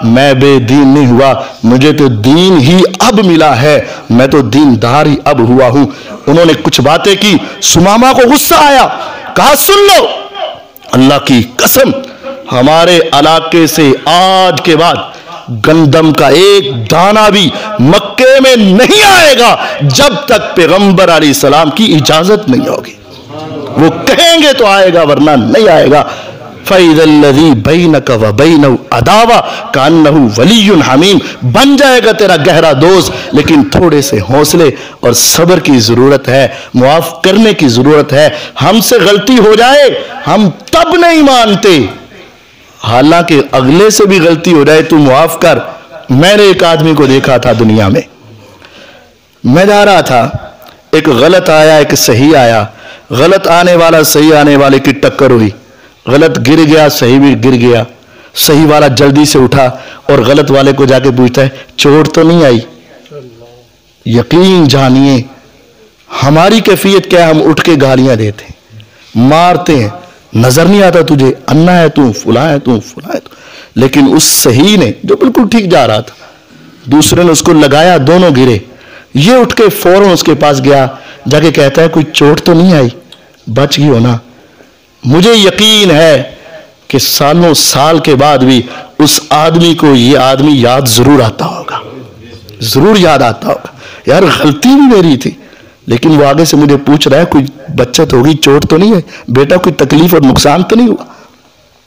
मैं बेदीन नहीं हुआ, मुझे तो दीन ही अब मिला है, मैं तो दीनदार ही अब हुआ हूं। उन्होंने कुछ बातें की, सुमामा को गुस्सा आया, कहा सुन लो, अल्लाह की कसम हमारे इलाके से आज के बाद गंदम का एक दाना भी मक्के में नहीं आएगा जब तक पैगंबर अलैहिस्सलाम की इजाजत नहीं होगी। वो कहेंगे तो आएगा वरना नहीं आएगा। फ़इज़ल्लज़ी बैनका व बैनहु अदावा कान्नहु वलियुन हमीम, बन जाएगा तेरा गहरा दोस्त, लेकिन थोड़े से हौसले और सब्र की जरूरत है, मुआफ करने की जरूरत है। हमसे गलती हो जाए हम तब नहीं मानते, हालांकि अगले से भी गलती हो जाए तू मुआफ कर। मैंने एक आदमी को देखा था दुनिया में, मैं जा रहा था, एक गलत आया एक सही आया, गलत आने वाला सही आने वाले की टक्कर हुई, गलत गिर गया सही भी गिर गया, सही वाला जल्दी से उठा और गलत वाले को जाके पूछता है चोट तो नहीं आई। यकीन जानिए हमारी कैफियत क्या है, हम उठ के गालियां देते हैं, मारते हैं, नजर नहीं आता तुझे, अन्ना है तू, फुला है तू, फुला है तू। लेकिन उस सही ने जो बिल्कुल ठीक जा रहा था, दूसरे ने उसको लगाया, दोनों गिरे, ये उठ के फौरन उसके पास गया, जाके कहता है कोई चोट तो नहीं आई, बच गई हो ना। मुझे यकीन है कि सालों साल के बाद भी उस आदमी को ये आदमी याद जरूर आता होगा, जरूर याद आता होगा, यार गलती भी मेरी थी। लेकिन वो आगे से मुझे पूछ रहा है कोई बचत होगी, चोट तो नहीं है, बेटा कोई तकलीफ और नुकसान तो नहीं हुआ।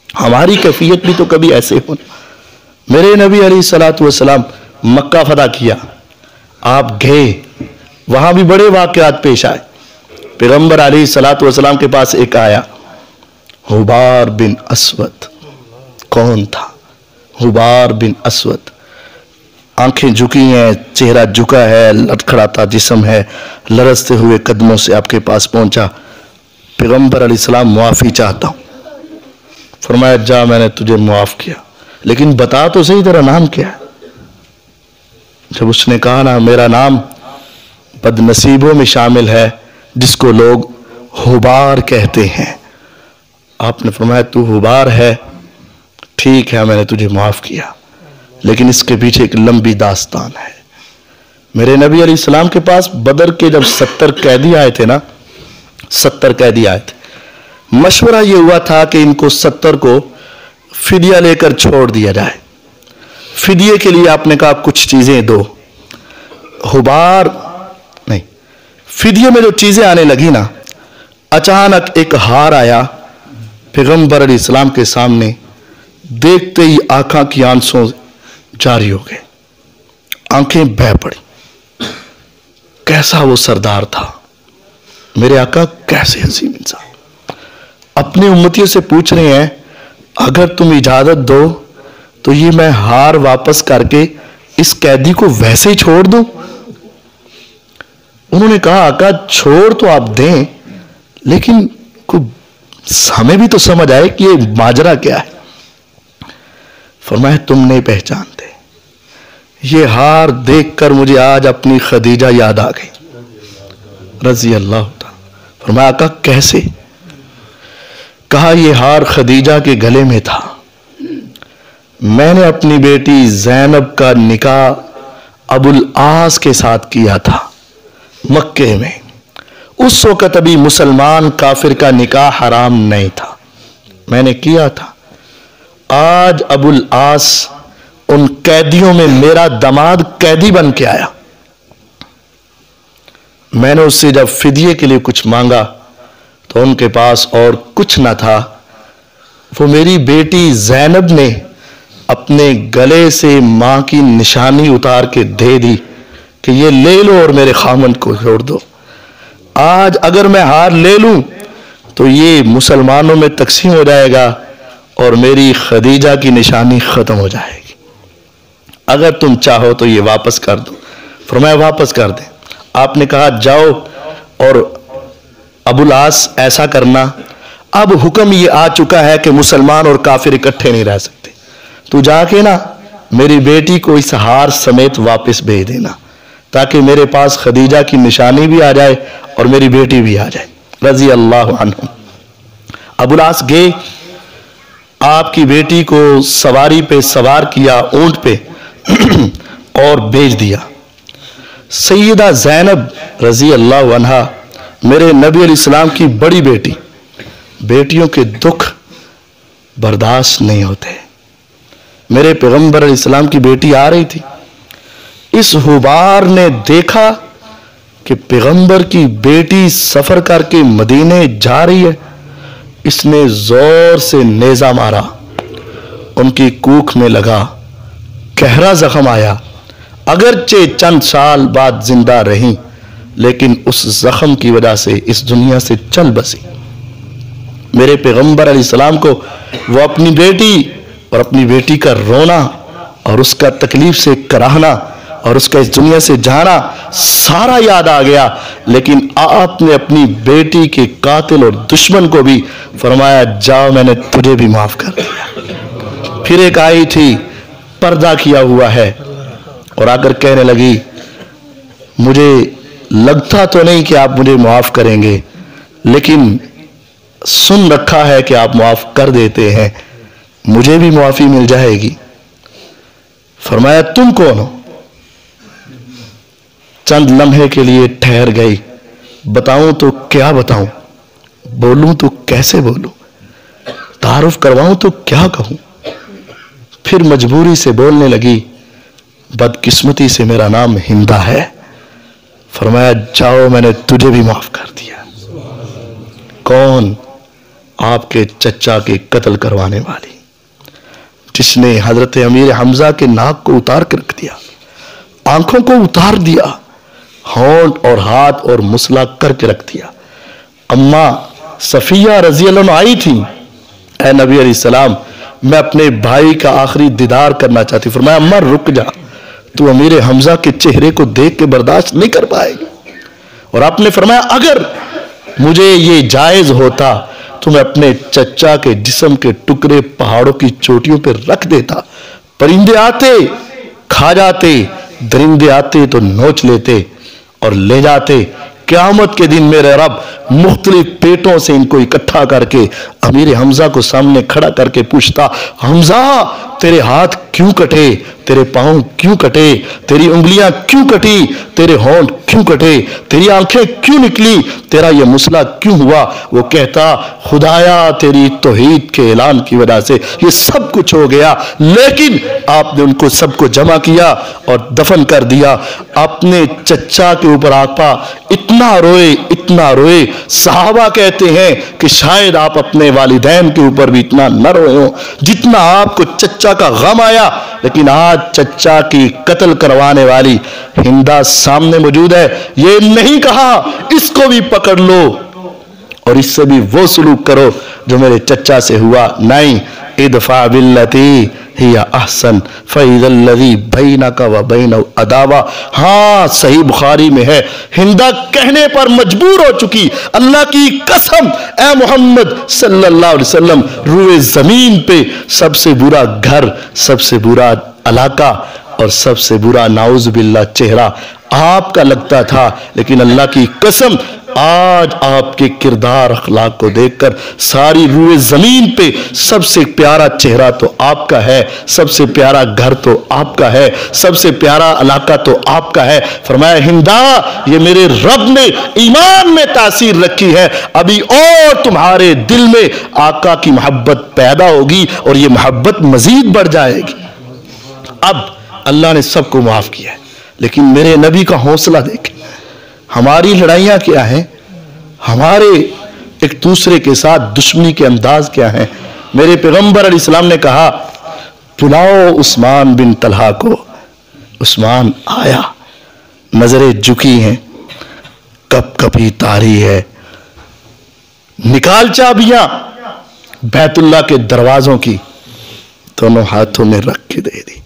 हमारी कैफियत भी तो कभी ऐसे हो। मेरे नबी अलैहिस्सलातु वस्सलाम मक्का फतह किया, आप गए, वहां भी बड़े वाकयात पेश आए। पैगंबर अलैहिस्सलातु वस्सलाम के पास एक आया, हुबार बिन अस्वद। कौन था? हुबार बिन अस्वद, आंखें झुकी हैं, चेहरा झुका है, लटखड़ाता जिस्म है, लरजते हुए कदमों से आपके पास पहुंचा। पैगंबर अलैहिस्सलाम मुआफी चाहता हूं। फरमाया जा मैंने तुझे मुआफ किया, लेकिन बता तो सही तेरा नाम क्या है। जब उसने कहा ना मेरा नाम बदनसीबों में शामिल है जिसको लोग हुबार कहते हैं, आपने फरमाया तू हुबार है, ठीक है मैंने तुझे माफ किया, लेकिन इसके पीछे एक लंबी दास्तान है। मेरे नबी अलैहिस्सलाम के पास बदर के जब 70 कैदी आए थे ना, 70 कैदी आए थे, मशवरा ये हुआ था कि इनको 70 को फिदिया लेकर छोड़ दिया जाए। फिदिये के लिए आपने कहा कुछ चीजें दो, हुबार नहीं, फिदिये में जो चीजें आने लगी ना, अचानक एक हार आया पैगंबर अलैहिस्सलाम के सामने, देखते ही आंखों की आंसू जारी हो गए, आंखें बह पड़ी। कैसा वो सरदार था मेरे आका, कैसे हसीन इंसान। अपने उम्मतियों से पूछ रहे हैं अगर तुम इजाजत दो तो ये मैं हार वापस करके اس قیدی کو ویسے ہی چھوڑ دوں؟ انہوں نے کہا آقا چھوڑ تو آپ دیں، لیکن ہمیں بھی تو سمجھ آئے کہ یہ ماجرا کیا ہے۔ فرمایا تم نہیں پہچانتے، یہ ہار دیکھ کر مجھے آج اپنی خدیجہ یاد آ گئی رضی اللہ تعالی۔ فرمایا آقا کیسے؟ کہا یہ ہار خدیجہ کے گلے میں تھا، میں نے اپنی بیٹی زینب کا نکاح ابو العاص کے ساتھ کیا تھا مکے میں۔ اس وقت ابھی مسلمان کافر کا نکاح حرام نہیں تھا، میں نے کیا تھا۔ آج ابو العاص ان قیدیوں میں میرا داماد قیدی بن کے آیا، میں نے اس سے جب فدیے کے لیے کچھ مانگا تو ان کے پاس اور کچھ نہ تھا، وہ میری بیٹی زینب نے اپنے گلے سے ماں کی نشانی اتار کے دے دی کہ یہ لے لو اور میرے خامند کو چھوڑ دو۔ آج اگر میں ہار لے لوں تو یہ مسلمانوں میں تقسیم ہو جائے گا اور میری خدیجہ کی نشانی ختم ہو جائے گی، اگر تم چاہو تو یہ واپس کر دو۔ فرمایا واپس کر دیں۔ آپ نے کہا جاؤ اور ابو العاص ایسا کرنا، اب حکم یہ آ چکا ہے کہ مسلمان اور کافر اکٹھے نہیں رہ سکتے، تو جا کے نا میری بیٹی کو اس ہار سمیت واپس بھیج دینا تاکہ میرے پاس خدیجہ کی نشانی بھی آ جائے اور میری بیٹی بھی آ جائے رضی اللہ عنہ۔ ابو العاص گئے، آپ کی بیٹی کو سواری پہ سوار کیا، اونٹ پہ، اور بھیج دیا۔ سیدہ زینب رضی اللہ عنہ میرے نبی علیہ السلام کی بڑی بیٹی، بیٹیوں کے دکھ برداشت نہیں ہوتے۔ میرے پیغمبر علیہ السلام کی بیٹی آ رہی تھی، اس حبار نے دیکھا کہ پیغمبر کی بیٹی سفر کر کے مدینے جا رہی ہے، اس نے زور سے نیزہ مارا، ان کی کوکھ میں لگا، گہرا زخم آیا، اگرچہ چند سال بعد زندہ رہیں لیکن اس زخم کی وجہ سے اس دنیا سے چل بسی۔ میرے پیغمبر علیہ السلام کو وہ اپنی بیٹی اور اپنی بیٹی کا رونا اور اس کا تکلیف سے کراہنا اور اس کا اس دنیا سے جانا سارا یاد آ گیا، لیکن آپ نے اپنی بیٹی کے قاتل اور دشمن کو بھی فرمایا جاؤ میں نے تجھے بھی معاف کر دیا۔ پھر ایک آئی تھی، پردہ کیا ہوا ہے، اور آ کر کہنے لگی مجھے لگتا تو نہیں کہ آپ مجھے معاف کریں گے، لیکن سن رکھا ہے کہ آپ معاف کر دیتے ہیں، مجھے بھی معافی مل جائے گی۔ فرمایا تم کون ہو؟ چند لمحے کے لیے ٹھہر گئی، بتاؤں تو کیا بتاؤں، بولوں تو کیسے بولوں، تعارف کرواؤں تو کیا کہوں؟ پھر مجبوری سے بولنے لگی بدقسمتی سے میرا نام ہندا ہے۔ فرمایا جاؤ میں نے تجھے بھی معاف کر دیا۔ کون؟ آپ کے چچا کے قتل کروانے والی، جس نے حضرت امیر حمزہ کے ناک کو اتار کے رکھ دیا، آنکھوں کو اتار دیا، ہونٹ اور ہاتھ اور مسلح کر کے رکھ دیا۔ اماں صفیہ رضی اللہ عنہ آئی تھی، اے نبی علیہ السلام میں اپنے بھائی کا آخری دیدار کرنا چاہتی۔ فرمایا اماں رک جا، تو امیر حمزہ کے چہرے کو دیکھ کے برداشت نہیں کر پائے گی۔ اور آپ نے فرمایا اگر مجھے یہ جائز ہوتا تو میں اپنے چچا کے جسم کے ٹکڑے پہاڑوں کی چوٹیوں پہ رکھ دیتا، پرندے آتے کھا جاتے، درندے آتے تو نوچ لیتے اور لے جاتے۔ قیامت کے دن میرے رب مختلف پیٹوں سے ان کو اکٹھا کر کے امیر حمزہ کو سامنے کھڑا کر کے پوچھتا حمزہ تیرے ہاتھ کیوں کٹے، تیرے پاؤں کیوں کٹے، تیری انگلیاں کیوں کٹی، تیرے ہونٹ کیوں کٹے، تیری آنکھیں کیوں نکلی، تیرا یہ مسئلہ کیوں ہوا؟ وہ کہتا خدایا تیری توحید کے اعلان کی وجہ سے یہ سب کچھ ہو گیا، لیکن آپ نے ان کو سب کو جمع کیا اور دفن کر دیا۔ اپنے چچا کے اوپر آقا اتنا روئے، صحابہ کہتے ہیں کہ شاید آپ اپنے والدین کے اوپر بھی اتنا نہ روئے ہوں جتنا آپ کو چچا کا غم آیا۔ لیکن آج چچا کی قتل کروانے والی ہندا سامنے موجود ہے، یہ نہیں کہا اس کو بھی پکڑ لو اور اس سے بھی وہ سلوک کرو جو میرے چچا سے ہوا، نہیں ادفع باللتی हिया अहसन फ़इज़ल्लज़ी बैनका व बैनहु अदावा। हाँ, सही बुखारी में है, हिंदा कहने पर मजबूर हो चुकी, अल्लाह की कसम ए मोहम्मद सल्लल्लाहु अलैहि वसल्लम, रुए जमीन पे सबसे बुरा घर, सबसे बुरा इलाका और सबसे बुरा नाउज़ बिल्लाह चेहरा आपका लगता था, लेकिन अल्लाह की कसम आज आपके किरदार अखलाक को देखकर सारी रूए जमीन पे सबसे प्यारा चेहरा तो आपका है, सबसे प्यारा घर तो आपका है, सबसे प्यारा इलाका तो आपका है। फरमाया हिंदा, ये मेरे रब ने ईमान में तासीर रखी है, अभी और तुम्हारे दिल में आका की मोहब्बत पैदा होगी और ये मोहब्बत मजीद बढ़ जाएगी। अब अल्लाह ने सबको माफ किया है, लेकिन मेरे नबी का हौसला देखें। हमारी लड़ाइयां क्या हैं, हमारे एक दूसरे के साथ दुश्मनी के अंदाज क्या हैं। मेरे पैगंबर अलैहिस्सलाम ने कहा, बुलाओ उस्मान बिन तलहा को। उस्मान आया, नजरें झुकी हैं, कप कपी तारी है, निकाल चाबियां बैतुल्लाह के दरवाजों की, दोनों हाथों में रख के दे दी।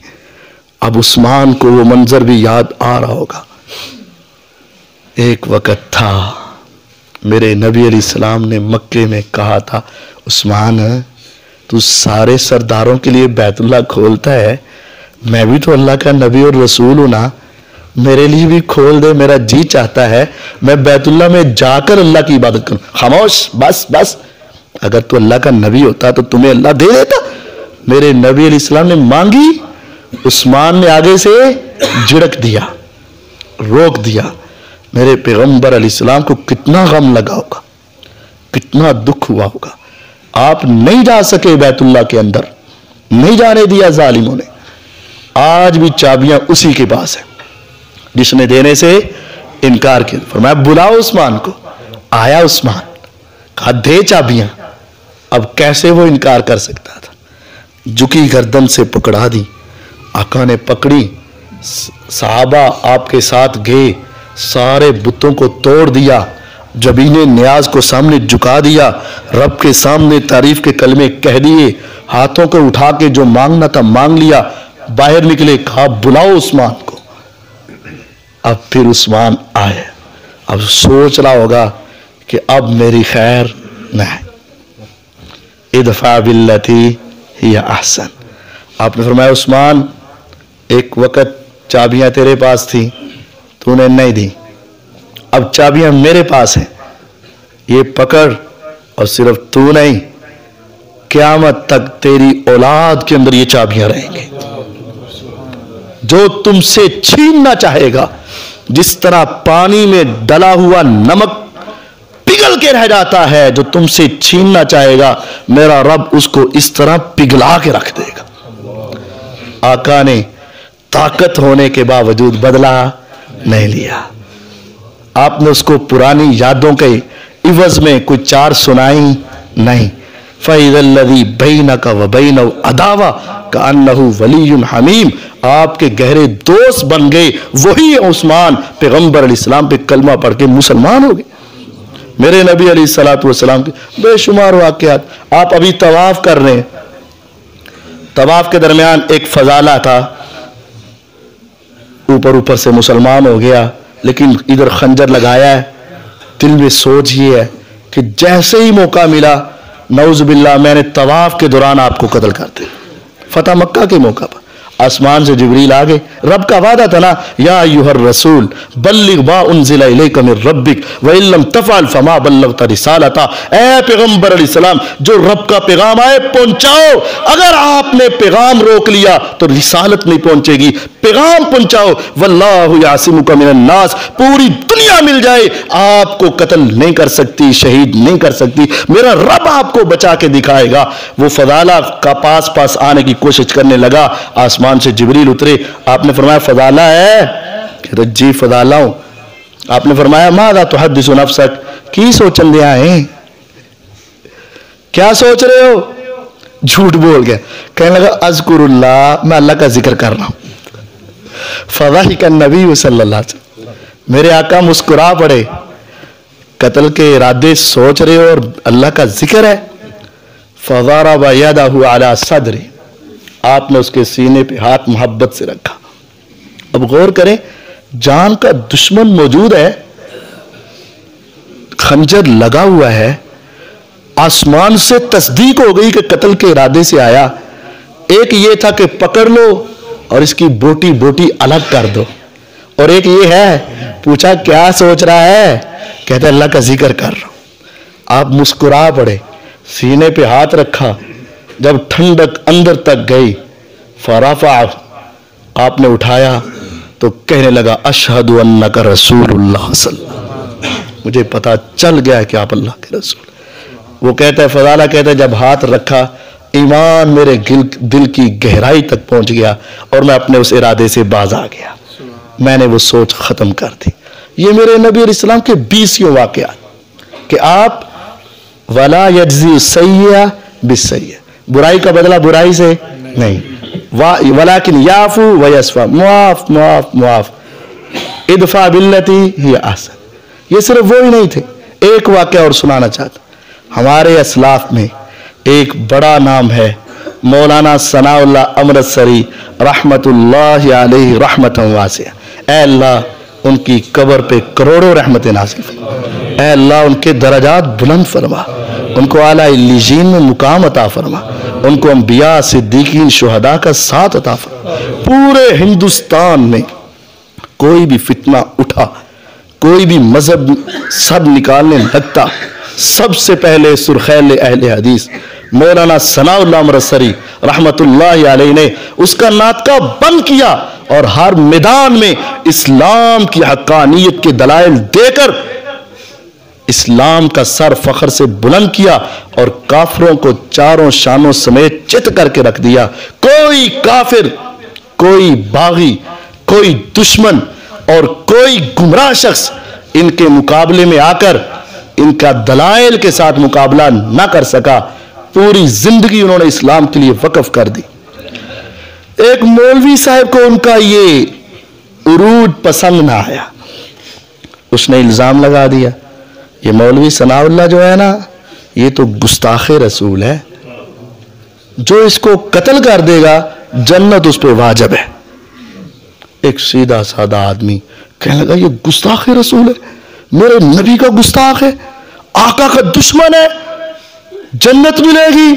अब उस्मान को वो मंजर भी याद आ रहा होगा। एक वक्त था, मेरे नबी अलैहिस्सलाम ने मक्के में कहा था, उस्मान तू सारे सरदारों के लिए बैतुल्लाह खोलता है, मैं भी तो अल्लाह का नबी और रसूल हूं ना, मेरे लिए भी खोल दे, मेरा जी चाहता है मैं बैतुल्लाह में जाकर अल्लाह की इबादत करूं। खामोश, बस बस, अगर तू अल्लाह का नबी होता तो तुम्हें अल्लाह दे देता। मेरे नबी अलैहिस्सलाम ने मांगी, उस्मान ने आगे से झिड़क दिया, रोक दिया। मेरे पैगंबर अलैहिस्सलाम को कितना गम लगा होगा, कितना दुख हुआ होगा। आप नहीं जा सके बैतुल्लाह के अंदर, नहीं जाने दिया जालिमों ने। आज भी चाबियां उसी के पास है जिसने देने से इनकार किया। फरमाया बुलाओ उस्मान को। आया उस्मान, कहा दे चाबियां। अब कैसे वो इनकार कर सकता था। झुकी गर्दन से पकड़ा दी, आका ने पकड़ी, सहाबा आपके साथ गए, सारे बुतों को तोड़ दिया, जबीने नियाज को सामने झुका दिया, रब के सामने तारीफ के कलमे कह दिए, हाथों को उठा के जो मांगना था मांग लिया, बाहर निकले, कहा बुलाओ उस्मान को। अब फिर उस्मान आए, अब सोच रहा होगा कि अब मेरी खैर न है। इदफा बिल्लती हिया अहसन। आपने फरमाया उस्मान, एक वक्त चाबियां तेरे पास थी, तूने नहीं दी, अब चाबियां मेरे पास हैं, ये पकड़, और सिर्फ तू नहीं, क़यामत तक तेरी औलाद के अंदर ये चाबियां रहेंगी। जो तुमसे छीनना चाहेगा, जिस तरह पानी में डला हुआ नमक पिघल के रह जाता है, जो तुमसे छीनना चाहेगा मेरा रब उसको इस तरह पिघला के रख देगा। आका ने ताकत होने के बावजूद बदला नहीं लिया। आपने उसको पुरानी यादों के इवज में कोई चार सुनाई नहीं। फ़इज़ल्लज़ी बैनका व बैनहु अदावा कअन्नहु वलियुन हमीम। आपके गहरे दोस्त बन गए वही उस्मान, पैगंबर अलैहिस्सलाम पे कलमा पढ़ के मुसलमान हो गए। मेरे नबी अलैहिस्सलातु वस्सलाम के बेशुमार वाक़यात। आप अभी तवाफ कर रहे हैं, तवाफ के दरमियान एक फजाला था, ऊपर ऊपर से मुसलमान हो गया, लेकिन इधर खंजर लगाया है। दिल में सोच ये है कि जैसे ही मौका मिला, नऊज़ बिल्लाह, मैंने तवाफ के दौरान आपको कत्ल कर दिया। फतह मक्का के मौका पर आसमान से जिब्रील आ गए। रब का वादा था ना, या अय्युहर रसूल बल्लिग मा उन्ज़िला इलैका मिन रब्बिक व इन लम तफ़अल फमा बल्लगता रिसालता। ए पैगंबर अलैहिस्सलाम, जो रब का पैगाम आए पहुंचाओ। अगर आपने पैगाम रोक लिया तो रिसालत नहीं पहुंचेगी। पैगाम पहुंचाओ। वल्लाहु यासिमुका मिनन नास। पूरी दुनिया मिल जाए, आपको कत्ल नहीं कर सकती, शहीद नहीं कर सकती, मेरा रब आपको बचा के दिखाएगा। वो फजाला का पास पास आने की कोशिश करने लगा। आसमान से जिब्रील उतरे। आपने फरमाया फजाला है? कहते जी फजाला हूं। आपने फरमाया माज़ा तुहद्दिसु नफ्सक, की सोचन दिया है, क्या सोच रहे हो? झूठ बोल गया। कहने लगा अज़कुरुल्लाह, मैं अल्लाह का जिक्र कर रहा हूं। फ़ज़हिका नबी सल्लल्लाहु अलैहि वसल्लम, मेरे आका मुस्कुरा पड़े। कत्ल के इरादे सोच रहे हो और अल्लाह का जिक्र है। फ़ज़रब यदहु अला सदरी, آپ نے اس کے سینے پہ ہاتھ محبت سے رکھا. اب غور کریں, جان کا دشمن موجود ہے, خنجر لگا ہوا ہے, آسمان سے تصدیق ہو گئی کہ قتل کے ارادے سے آیا. ایک یہ تھا کہ پکڑ لو اور اس کی بوٹی بوٹی الگ کر دو, اور ایک یہ ہے, پوچھا کیا سوچ رہا ہے, کہتا اللہ کا ذکر کر رہا ہوں. آپ مسکرا پڑے, سینے پہ ہاتھ رکھا. جب ٹھنڈک اندر تک گئی, فرفع, آپ نے اٹھایا تو کہنے لگا اشہد انک رسول اللہ صلی اللہ علیہ وسلم, مجھے پتا چل گیا کہ آپ اللہ کے رسول. وہ کہتا ہے, فضالہ کہتا ہے, جب ہاتھ رکھا ایمان میرے دل کی گہرائی تک پہنچ گیا اور میں اپنے اس ارادے سے باز آ گیا, میں نے وہ سوچ ختم کر دی. یہ میرے نبی علیہ السلام کے 20 واقعات کہ آپ ولا یجزی السیئہ بالسیئہ, برائی کا بدلہ برائی سے نہیں, ولیکن یعفو ویصفح, معاف معاف معاف, ادفع باللتی ہی احسن. یہ صرف وہی نہیں تھے. ایک واقعہ اور سنانا چاہتا. ہمارے اسلاف میں ایک بڑا نام ہے مولانا ثناء اللہ امرتسری رحمت اللہ علیہ رحمت واسعہ. اے اللہ ان کی قبر پہ کروڑوں رحمتیں نازل فرما, اے اللہ ان کے درجات بلند فرما, ان کو اعلیٰ علیین میں مقام عطا فرما, ان کو انبیاء صدیقین شہداء کا ساتھ عطا فرما. پورے ہندوستان میں کوئی بھی فتنہ اٹھا, کوئی بھی مذہب سب نکالنے لگتا, سب سے پہلے سرخیل اہل حدیث مولانا ثناء اللہ امرتسری رحمت اللہ علیہ نے اس کا ناطقہ بند کیا اور ہر میدان میں اسلام کی حقانیت کے دلائل دے کر اسلام کا سر فخر سے بلند کیا اور کافروں کو چاروں شانوں سمیت چت کر کے رکھ دیا. کوئی کافر, کوئی باغی, کوئی دشمن اور کوئی گمراہ شخص ان کے مقابلے میں آ کر ان کا دلائل کے ساتھ مقابلہ نہ کر سکا. پوری زندگی انہوں نے اسلام کے لیے وقف کر دی. ایک مولوی صاحب کو ان کا یہ عروج پسند نہ آیا, اس نے الزام لگا دیا یہ مولوی ثناء اللہ جو ہے نا, یہ تو گستاخ رسول ہے, جو اس کو قتل کر دے گا جنت اس پہ واجب ہے. ایک سیدھا سادہ آدمی کہنے لگا یہ گستاخ رسول ہے, میرے نبی کا گستاخ ہے, آقا کا دشمن ہے, جنت ملے گی.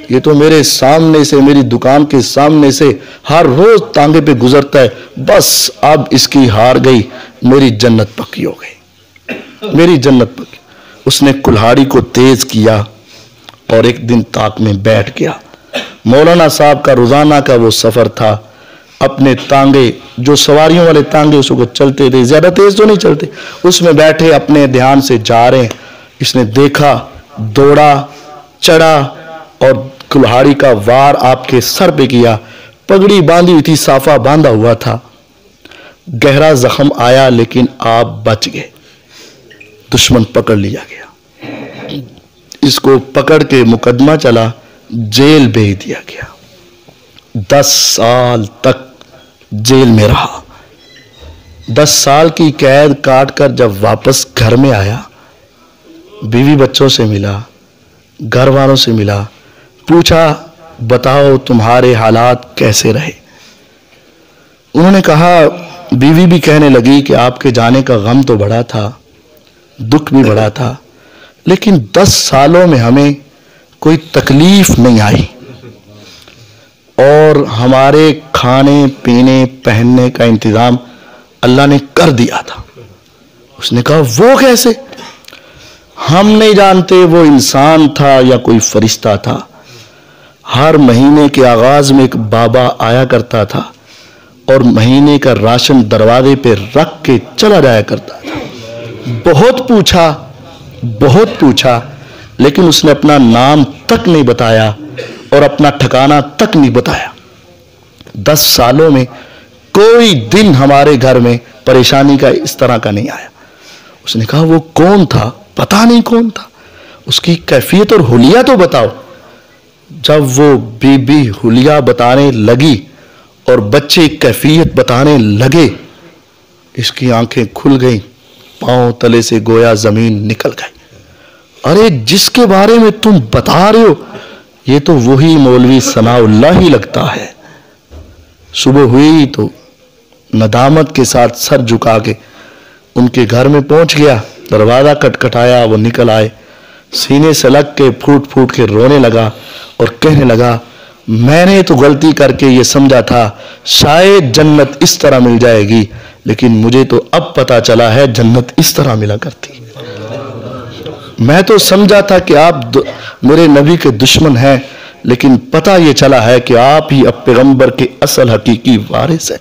یہ تو میرے سامنے سے, میری دکان کے سامنے سے ہر روز تانگے پہ گزرتا ہے, بس اب اس کی ہار گئی, میری جنت پکی ہو گئی, میری جنت پکی. اس نے کلہاڑی کو تیز کیا اور ایک دن طاق میں بیٹھ گیا. مولانا صاحب کا روزانہ کا وہ سفر تھا, اپنے تانگے جو سواریوں والے تانگے اس کو چلتے تھے, زیادہ تیز تو نہیں چلتے, اس میں بیٹھے اپنے دھیان سے جا رہے ہیں. اس نے دیکھا, دوڑا, چڑھا اور کلہاڑی کا وار آپ کے سر پہ کیا. پگڑی باندھی ہوئی تھی, صافہ باندھا ہوا تھا, گہرا زخم آیا لیکن آپ بچ گئے. دشمن پکڑ لیا گیا, اس کو پکڑ کے مقدمہ چلا, جیل بھیج دیا گیا. 10 سال تک جیل میں رہا. 10 سال کی قید کاٹ کر جب واپس گھر میں آیا, بیوی بچوں سے ملا, گھر والوں سے ملا, پوچھا بتاؤ تمہارے حالات کیسے رہے. انہوں نے کہا, بیوی بھی کہنے لگی کہ آپ کے جانے کا غم تو بڑا تھا, دکھ بھی بڑا تھا, لیکن 10 سالوں میں ہمیں کوئی تکلیف نہیں آئی اور ہمارے کھانے پینے پہننے کا انتظام اللہ نے کر دیا تھا. اس نے کہا وہ کیسے؟ ہم نہیں جانتے وہ انسان تھا یا کوئی فرشتہ تھا. ہر مہینے کے آغاز میں ایک بابا آیا کرتا تھا اور مہینے کا راشن دروازے پہ رکھ کے چلا جایا کرتا تھا. بہت پوچھا لیکن اس نے اپنا نام تک نہیں بتایا اور اپنا ٹھکانہ تک نہیں بتایا. 10 سالوں میں کوئی دن ہمارے گھر میں پریشانی کا اس طرح کا نہیں آیا. اس نے کہا وہ کون تھا؟ پتا نہیں کون تھا, اس کی کیفیت اور حلیہ تو بتاؤ. جب وہ بی بی حلیہ بتانے لگی اور بچے کیفیت بتانے لگے, اس کی آنکھیں کھل گئیں, پاؤں تلے سے گویا زمین نکل گئی. ارے جس کے بارے میں تم بتا رہے ہو یہ تو وہی مولوی ثناء اللہ ہی لگتا ہے. सुबह हुई तो नदामत के साथ सर झुका के उनके घर में पहुंच गया। दरवाज़ा खटखटाया, वो निकल आए, सीने से लग के फूट फूट के रोने लगा और कहने लगा, मैंने तो गलती करके ये समझा था शायद जन्नत इस तरह मिल जाएगी, लेकिन मुझे तो अब पता चला है जन्नत इस तरह मिला करती। मैं तो समझा था कि आप मेरे नबी के दुश्मन हैं, लेकिन पता ये चला है कि आप ही अब पैगंबर के असल हकीकी वारिस हैं।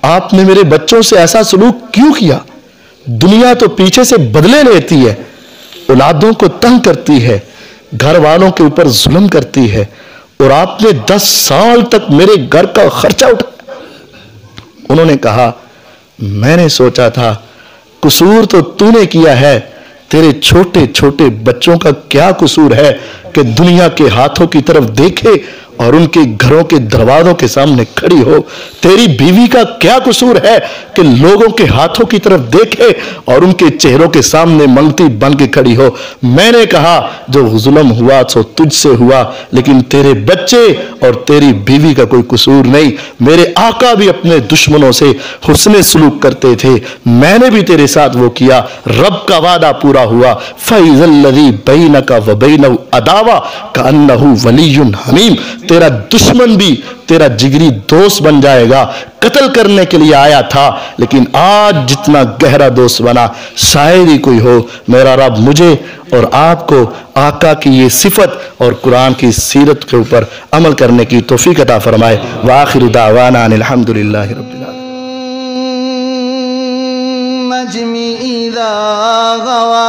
आपने मेरे बच्चों से ऐसा सलूक क्यों किया? दुनिया तो पीछे से बदले लेती है, औलादों को तंग करती है, घर वालों के ऊपर जुल्म करती है, और आपने 10 साल तक मेरे घर का खर्चा उठाया। उन्होंने कहा, मैंने सोचा था कसूर तो तूने किया है, तेरे छोटे छोटे बच्चों का क्या कसूर है कि दुनिया के हाथों की तरफ देखे और उनके घरों के दरवाजों के सामने खड़ी हो। तेरी बीवी का क्या कसूर है कि लोगों के हाथों की तरफ देखे और उनके चेहरों के सामने मंगती बन के खड़ी हो। मैंने कहा जो जुल्म हुआ सो तुझसे हुआ, लेकिन तेरे बच्चे और तेरी बीवी का कोई कसूर नहीं। मेरे आका भी अपने दुश्मनों से हुस्ने सलूक करते थे, मैंने भी तेरे साथ वो किया। रब का वादा पूरा हुआ। फैज़ल्लज़ी बैनका व बैनहु अदावा कअन्नहु वलियुन हमीम। तेरा दुश्मन भी तेरा जिगरी दोस्त बन जाएगा। कत्ल करने के लिए आया था, लेकिन आज जितना गहरा दोस्त बना शायद ही कोई हो। मेरा रब मुझे और आपको आका की ये सिफत और कुरान की सीरत के ऊपर अमल करने की तौफीक अता फरमाए। व आखिरु दावाना अनिल हम्दुलिल्लाहि रब्बिल आलमीन। नज्मी इज़ा गवा